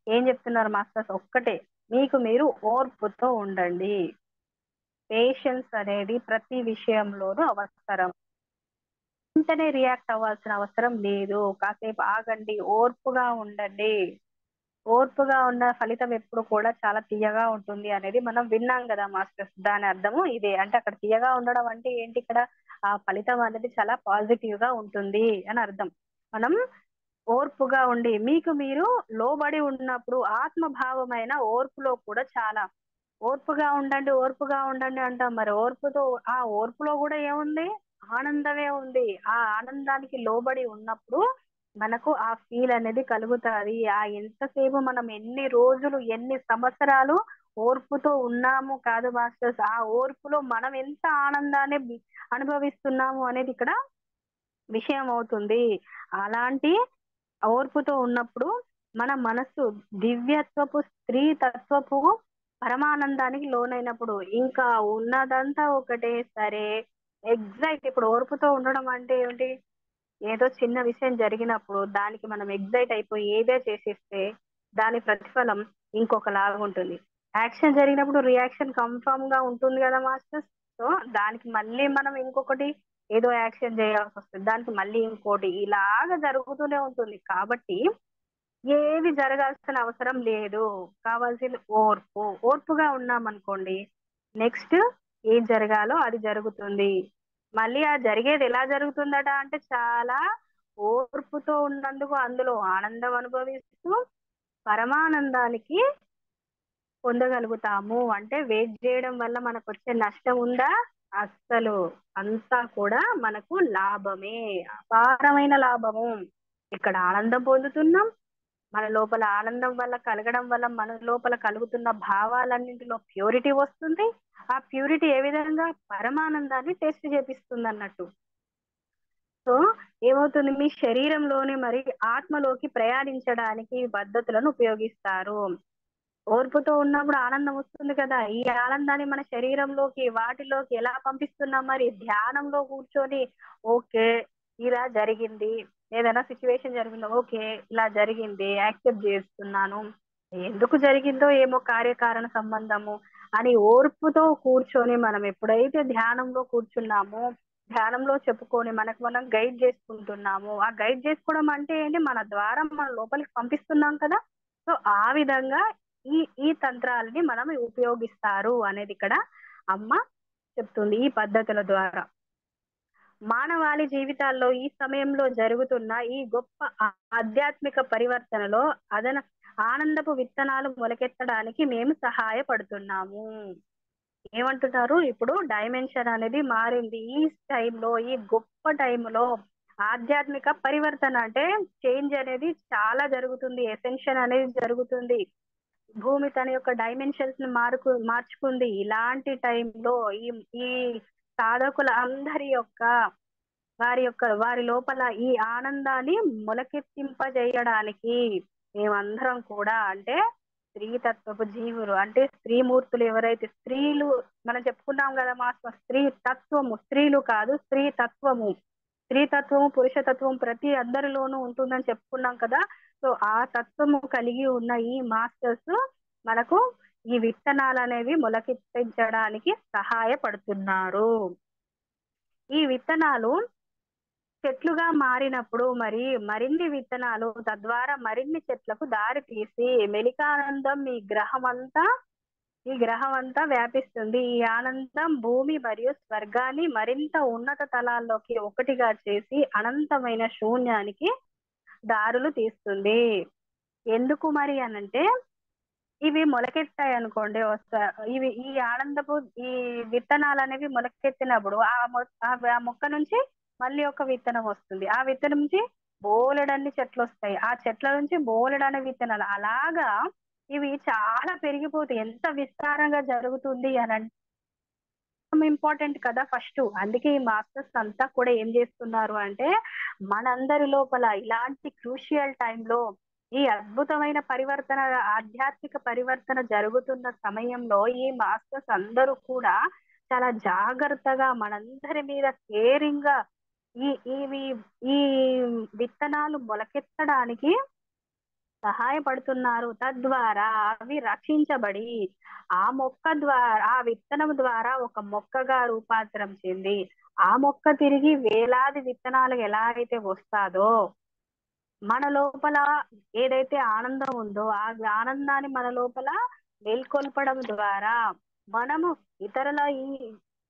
ఏం చెప్తున్నారు మాస్టర్స్? ఒక్కటే, మీకు మీరు ఓర్పుతో ఉండండి. పేషెన్స్ అనేది ప్రతి విషయంలోనూ అవసరం. వెంటనే రియాక్ట్ అవ్వాల్సిన అవసరం లేదు. కాసేపు ఆగండి, ఓర్పుగా ఉండండి. ఓర్పుగా ఉన్న ఫలితం ఎప్పుడు కూడా చాలా తీయగా ఉంటుంది అనేది మనం విన్నాం కదా మాస్టర్స్. దాని అర్థము ఇదే. అంటే అక్కడ తీయగా ఉండడం అంటే ఏంటి? ఇక్కడ ఆ ఫలితం అనేది చాలా పాజిటివ్ గా ఉంటుంది అని అర్థం. మనం ఓర్పుగా ఉండి మీకు మీరు లోబడి ఉన్నప్పుడు ఆత్మభావమైన ఓర్పులో కూడా చాలా ఓర్పుగా ఉండండి, ఓర్పుగా ఉండండి అంటాం. మరి ఓర్పుతో ఆ ఓర్పులో కూడా ఏముంది? ఆనందమే ఉంది. ఆ ఆనందానికి లోబడి ఉన్నప్పుడు మనకు ఆ ఫీల్ అనేది కలుగుతాది. ఆ ఎంతసేపు మనం ఎన్ని రోజులు ఎన్ని సంవత్సరాలు ఓర్పుతో ఉన్నాము కాదు మాస్టర్స్, ఆ ఓర్పులో మనం ఎంత ఆనందాన్ని అనుభవిస్తున్నాము అనేది ఇక్కడ విషయం అవుతుంది. అలాంటి ఓర్పుతో ఉన్నప్పుడు మన మనస్సు దివ్యత్వపు, స్త్రీ తత్వపు పరమానందానికి లోనైనప్పుడు ఇంకా ఉన్నదంతా ఒకటే. సరే, ఎగ్జైట్. ఇప్పుడు ఓర్పుతో ఉండడం అంటే ఏమిటి? ఏదో చిన్న విషయం జరిగినప్పుడు దానికి మనం ఎగ్జైట్ అయిపోయి ఏదే చేసేస్తే దాని ప్రతిఫలం ఇంకొకలాగా ఉంటుంది. యాక్షన్ జరిగినప్పుడు రియాక్షన్ కన్ఫర్మ్ గా ఉంటుంది కదా మాస్టర్స్. సో దానికి మళ్ళీ మనం ఇంకొకటి ఏదో యాక్షన్ చేయాల్సి వస్తుంది, దానికి మళ్ళీ ఇంకోటి, ఇలాగ జరుగుతూనే ఉంటుంది. కాబట్టి ఏది జరగాల్సిన అవసరం లేదు. కావాల్సింది ఓర్పు. ఓర్పుగా ఉన్నామనుకోండి, నెక్స్ట్ ఏం జరగాలో అది జరుగుతుంది. మళ్ళీ ఆ జరిగేది ఎలా జరుగుతుందట అంటే చాలా ఓర్పుతో ఉన్నందుకు అందులో ఆనందం అనుభవిస్తూ పరమానందానికి పొందగలుగుతాము. అంటే వెయిట్ చేయడం వల్ల మనకు వచ్చే నష్టం ఉందా? అస్సలు. అంతా కూడా మనకు లాభమే, అపారమైన లాభము. ఇక్కడ ఆనందం పొందుతున్నాం. మన లోపల ఆనందం వల్ల కలగడం వల్ల మన లోపల కలుగుతున్న భావాలన్నింటిలో ప్యూరిటీ వస్తుంది. ఆ ప్యూరిటీ ఏ విధంగా? పరమానందాన్ని టేస్ట్ చేపిస్తుంది అన్నట్టు. సో ఏమవుతుంది? మీ శరీరంలోని మరి ఆత్మలోకి ప్రయాణించడానికి ఈ పద్ధతులను ఉపయోగిస్తారు. ఓర్పుతో ఉన్నప్పుడు ఆనందం వస్తుంది కదా, ఈ ఆనందాన్ని మన శరీరంలోకి వాటిలోకి ఎలా పంపిస్తున్నాం? మరి ధ్యానంలో కూర్చొని ఓకే ఇలా జరిగింది, ఏదైనా సిచ్యువేషన్ జరిగిందో ఓకే ఇలా జరిగింది, యాక్సెప్ట్ చేస్తున్నాను, ఎందుకు జరిగిందో ఏమో కార్యకారణ సంబంధము అని ఓర్పుతో కూర్చొని మనం ఎప్పుడైతే ధ్యానంలో కూర్చున్నామో, ధ్యానంలో చెప్పుకొని మనకు మనం గైడ్ చేసుకుంటున్నాము. ఆ గైడ్ చేసుకోవడం అంటే ఏంటి? మన ద్వారా మన లోపలికి పంపిస్తున్నాం కదా. సో ఆ విధంగా ఈ ఈ తంత్రాలని మనం ఉపయోగిస్తారు అనేది ఇక్కడ అమ్మ చెప్తుంది ఈ పద్ధతుల ద్వారా. మానవాళి జీవితాల్లో ఈ సమయంలో జరుగుతున్న ఈ గొప్ప ఆధ్యాత్మిక పరివర్తనలో ఆనందపు విత్తనాలు మొలకెత్తడానికి మేము సహాయపడుతున్నాము. ఏమంటున్నారు? ఇప్పుడు డైమెన్షన్ అనేది మారింది. ఈ టైంలో, ఈ గొప్ప టైంలో ఆధ్యాత్మిక పరివర్తన అంటే చేంజ్ అనేది చాలా జరుగుతుంది. ఎసెన్షన్ అనేది జరుగుతుంది. భూమి తన యొక్క డైమెన్షన్స్ ని మార్చుకుంది. ఇలాంటి టైంలో ఈ ఈ సాధకుల అందరి యొక్క వారి లోపల ఈ ఆనందాన్ని మొలకెత్తింపజేయడానికి మేమందరం కూడా, అంటే స్త్రీతత్వపు జీవులు, అంటే స్త్రీమూర్తులు ఎవరైతే స్త్రీలు మనం చెప్పుకున్నాం కదా మా స్త్రీ తత్వము, స్త్రీలు కాదు స్త్రీ తత్వము, స్త్రీ తత్వము పురుషతత్వం ప్రతి అందరిలోనూ ఉంటుందని చెప్పుకున్నాం కదా. సో ఆ తత్వము కలిగి ఉన్న ఈ మాస్టర్స్ మనకు ఈ విత్తనాలు అనేవి మొలకెత్తించడానికి సహాయపడుతున్నారు. ఈ విత్తనాలు చెట్లుగా మారినప్పుడు మరిన్ని విత్తనాలు తద్వారా మరిన్ని చెట్లకు దారి తీసి మెలికానందం ఈ గ్రహం అంతా వ్యాపిస్తుంది. ఈ ఆనందం భూమి మరియు స్వర్గాన్ని మరింత ఉన్నత తలాల్లోకి ఒకటిగా చేసి అనంతమైన శూన్యానికి దారులు తీస్తుంది. ఎందుకు మరి అనంటే ఇవి మొలకెత్తాయి అనుకోండి, ఈ ఆనందపు ఈ విత్తనాలు అనేవి మొలకెత్తినప్పుడు ఆ మొక్క నుంచి మళ్ళీ ఒక విత్తనం వస్తుంది. ఆ విత్తనం నుంచి బోలెడన్ని చెట్లు వస్తాయి. ఆ చెట్ల నుంచి బోలెడన్ని విత్తనాలు అలాగా ఇవి చాలా పెరిగిపోతాయి. ఎంత విస్తారంగా జరుగుతుంది అని ఇంపార్టెంట్ కదా ఫస్ట్. అందుకే ఈ మాస్టర్స్ అంతా కూడా ఏం చేస్తున్నారు అంటే మనందరి లోపల ఇలాంటి క్రూషియల్ టైంలో ఈ అద్భుతమైన పరివర్తన, ఆధ్యాత్మిక పరివర్తన జరుగుతున్న సమయంలో ఈ మాస్టర్స్ అందరూ కూడా చాలా జాగ్రత్తగా మనందరి మీద కేరింగ్ గా ఈ ఇవి ఈ విత్తనాలు మొలకెత్తడానికి సహాయపడుతున్నారు. తద్వారా అవి రక్షించబడి ఆ విత్తనం ద్వారా ఒక మొక్కగా రూపాంతరం చెంది ఆ మొక్క తిరిగి వేలాది విత్తనాలు ఎలా అయితే వస్తాదో మన లోపల ఏదైతే ఆనందం ఉందో ఆ ఆనందాన్ని మన లోపల మేల్కొల్పడం ద్వారా మనము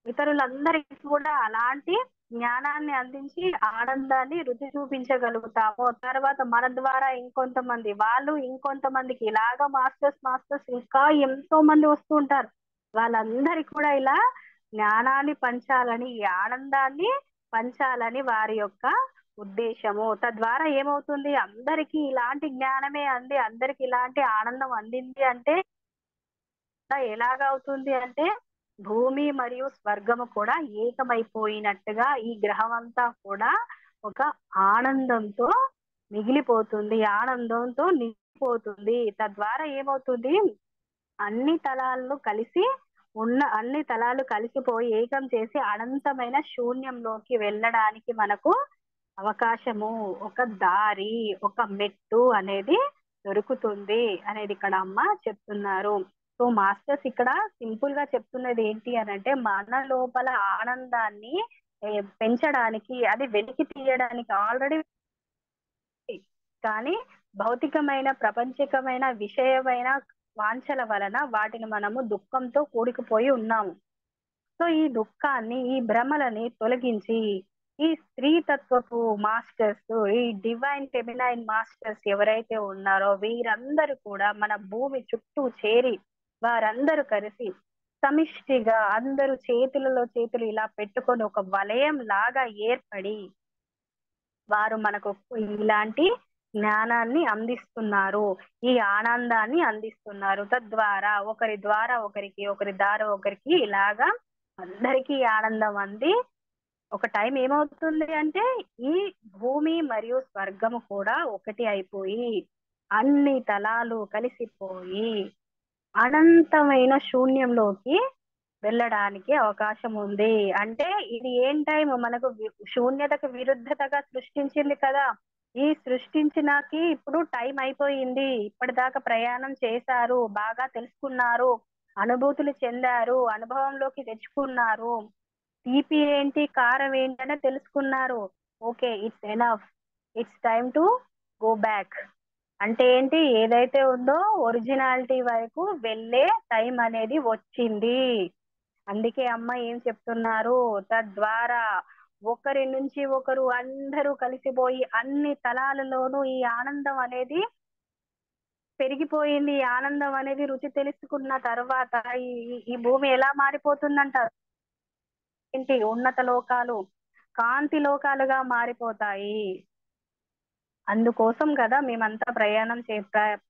ఇతరులందరికీ కూడా అలాంటి జ్ఞానాన్ని అందించి ఆనందాన్ని రుచి చూపించగలుగుతాము. తర్వాత మన ద్వారా ఇంకొంతమందికి ఇలాగా మాస్టర్స్ ఇంకా ఎంతో మంది వస్తూ ఉంటారు. వాళ్ళందరికీ కూడా ఇలా జ్ఞానాన్ని పంచాలని, ఈ ఆనందాన్ని పంచాలని వారి యొక్క ఉద్దేశము. తద్వారా ఏమవుతుంది, అందరికీ ఇలాంటి జ్ఞానమే అంది, అందరికి ఇలాంటి ఆనందం అందింది అంటే ఎలాగవుతుంది అంటే భూమి మరియు స్వర్గము కూడా ఏకమైపోయినట్టుగా ఈ గ్రహం అంతా కూడా ఒక ఆనందంతో మిగిలిపోతుంది, ఆనందంతో నిండిపోతుంది. తద్వారా ఏమవుతుంది, అన్ని తలాలు కలిసిపోయి ఏకం చేసి అనంతమైన శూన్యంలోకి వెళ్ళడానికి మనకు అవకాశము, ఒక దారి, ఒక మెట్టు అనేది దొరుకుతుంది అనేది ఇక్కడ అమ్మ చెప్తున్నారు. సో మాస్టర్స్ ఇక్కడ సింపుల్ గా చెప్తున్నది ఏంటి అని అంటే మన లోపల ఆనందాన్ని పెంచడానికి, అది వెలికి తీయడానికి ఆల్రెడీ, కానీ భౌతికమైన ప్రపంచకమైన విషయమైన వాంఛల వలన వాటిని మనము దుఃఖంతో కూడుకుపోయి ఉన్నాము. సో ఈ దుఃఖాన్ని, ఈ భ్రమలని తొలగించి ఈ స్త్రీ తత్వపు మాస్టర్స్, ఈ డివైన్ ఫెమినైన్ మాస్టర్స్ ఎవరైతే ఉన్నారో వీరందరూ కూడా మన భూమి చుట్టూ చేరి వారందరూ కలిసి సమిష్టిగా అందరూ చేతులు ఇలా పెట్టుకొని ఒక వలయం లాగా ఏర్పడి వారు మనకు ఇలాంటి జ్ఞానాన్ని అందిస్తున్నారు, ఈ ఆనందాన్ని అందిస్తున్నారు. తద్వారా ఒకరి ద్వారా ఒకరికి ఇలాగా అందరికీ ఆనందం అంది ఒక టైం ఏమవుతుంది అంటే ఈ భూమి మరియు స్వర్గము కూడా ఒకటి అయిపోయి అన్ని తలాలు కలిసిపోయి అనంతమైన శూన్యంలోకి వెళ్ళడానికి అవకాశం ఉంది. అంటే ఇది ఏం టైం, మనకు శూన్యతకు విరుద్ధతగా సృష్టించింది కదా, ఈ సృష్టించినకి ఇప్పుడు టైం అయిపోయింది. ఇప్పటిదాకా ప్రయాణం చేశారు, బాగా తెలుసుకున్నారు, అనుభూతులు చెందారు, అనుభవంలోకి తెచ్చుకున్నారు, తీపి ఏంటి కారం ఏంటి అని తెలుసుకున్నారు. Okay, it's enough, it's time to go back. అంటే ఏంటి, ఏదైతే ఉందో ఒరిజినాలిటీ వరకు వెళ్ళే టైం అనేది వచ్చింది. అందుకే అమ్మ ఏం చెప్తున్నారు, తద్వారా ఒకరి నుంచి ఒకరు అందరూ కలిసిపోయి అన్ని తలాలలోనూ ఈ ఆనందం అనేది పెరిగిపోయింది. ఈ ఆనందం అనేది రుచి తెలుసుకున్న తర్వాత ఈ భూమి ఎలా మారిపోతుందంటారు, ఏంటి, ఉన్నత లోకాలు కాంతి లోకాలుగా మారిపోతాయి. అందుకోసం కదా మేమంతా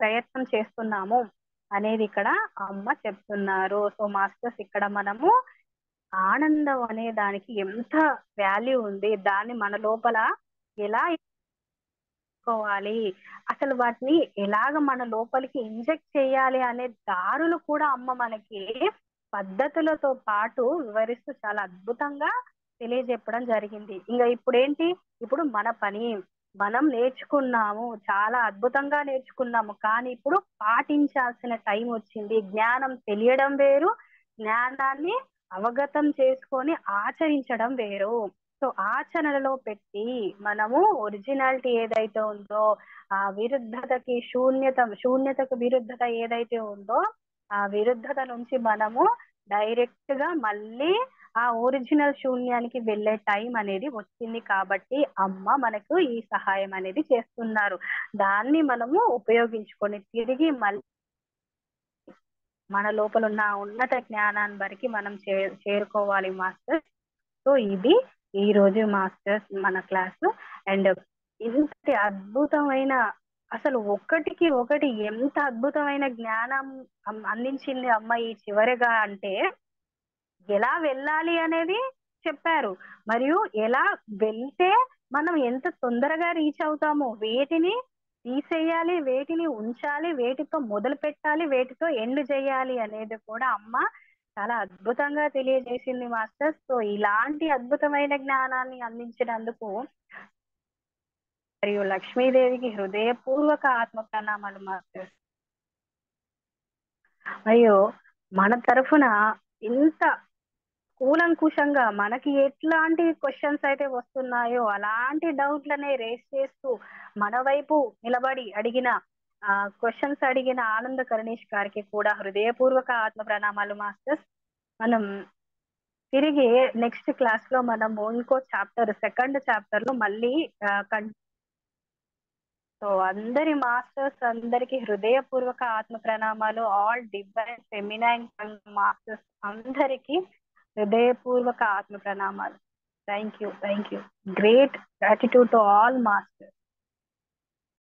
ప్రయత్నం చేస్తున్నాము అనేది ఇక్కడ అమ్మ చెప్తున్నారు. సో మాస్టర్స్ ఇక్కడ మనము ఆనందం అనే దానికి ఎంత వాల్యూ ఉంది, దాన్ని మన లోపల ఎలా కోవాలి, అసలు వాటిని ఎలాగ మన లోపలికి ఇంజెక్ట్ చేయాలి అనే దారులు కూడా అమ్మ మనకి పద్ధతులతో పాటు వివరిస్తూ చాలా అద్భుతంగా తెలియజెప్పడం జరిగింది. ఇంకా ఇప్పుడు ఏంటి, ఇప్పుడు మన పని మనం నేర్చుకున్నాము, చాలా అద్భుతంగా నేర్చుకున్నాము. కానీ ఇప్పుడు పాటించాల్సిన టైం వచ్చింది. జ్ఞానం తెలియడం వేరు, జ్ఞానాన్ని అవగతం చేసుకొని ఆచరించడం వేరు. సో ఆచరణలో పెట్టి మనము ఒరిజినాలిటీ ఏదైతే ఉందో, ఆ విరుద్ధతకి శూన్యతకు విరుద్ధత ఏదైతే ఉందో, ఆ విరుద్ధత నుంచి మనము డైరెక్ట్ గా మళ్ళీ ఆ ఒరిజినల్ శూన్యానికి వెళ్ళే టైం అనేది వచ్చింది. కాబట్టి అమ్మ మనకు ఈ సహాయం అనేది చేస్తున్నారు. దాన్ని మనము ఉపయోగించుకొని తిరిగి మళ్ళీ మన లోపల ఉన్న ఉన్నత జ్ఞానాన్ని వరకు మనం చేరుకోవాలి మాస్టర్స్. సో ఇది ఈ రోజు మాస్టర్స్ మన క్లాస్. అండ్ ఇంతటి అద్భుతమైన, అసలు ఒకటికి ఒకటి ఎంత అద్భుతమైన జ్ఞానం అందించింది అమ్మ ఈ చివరిగా అంటే, ఎలా వెళ్ళాలి అనేది చెప్పారు. మరియు ఎలా వెళ్తే మనం ఎంత తొందరగా రీచ్ అవుతామో, వేటిని తీసేయాలి, వేటిని ఉంచాలి, వేటితో మొదలు పెట్టాలి, వేటితో ఎండ్ చేయాలి అనేది కూడా అమ్మ చాలా అద్భుతంగా తెలియజేసింది మాస్టర్స్. సో ఇలాంటి అద్భుతమైన జ్ఞానాన్ని అందించినందుకు మరియు లక్ష్మీదేవికి హృదయపూర్వక ఆత్మ ప్రణామాలు మాస్టర్స్. మరియు మన తరఫున ఇంత కూలంకుషంగా మనకి ఎట్లాంటి క్వశ్చన్స్ అయితే వస్తున్నాయో అలాంటి డౌట్లనే రేస్ చేస్తూ మన వైపు నిలబడి అడిగిన క్వశ్చన్స్ అడిగిన ఆనంద కరుణేష్ గారికి కూడా హృదయపూర్వక ఆత్మ ప్రణామాలు మాస్టర్స్. మనం తిరిగి నెక్స్ట్ క్లాస్ లో మనము ఇంకో చాప్టర్, సెకండ్ చాప్టర్ లో మళ్ళీ సో అందరి మాస్టర్స్ అందరికి హృదయపూర్వక ఆత్మ ప్రణామాలు. ఆల్ డివైన్ ఫెమినైన్ మాస్టర్స్ అందరికి హృదయపూర్వక ఆత్మ ప్రణామాలు. Thank you. Great gratitude to all masters.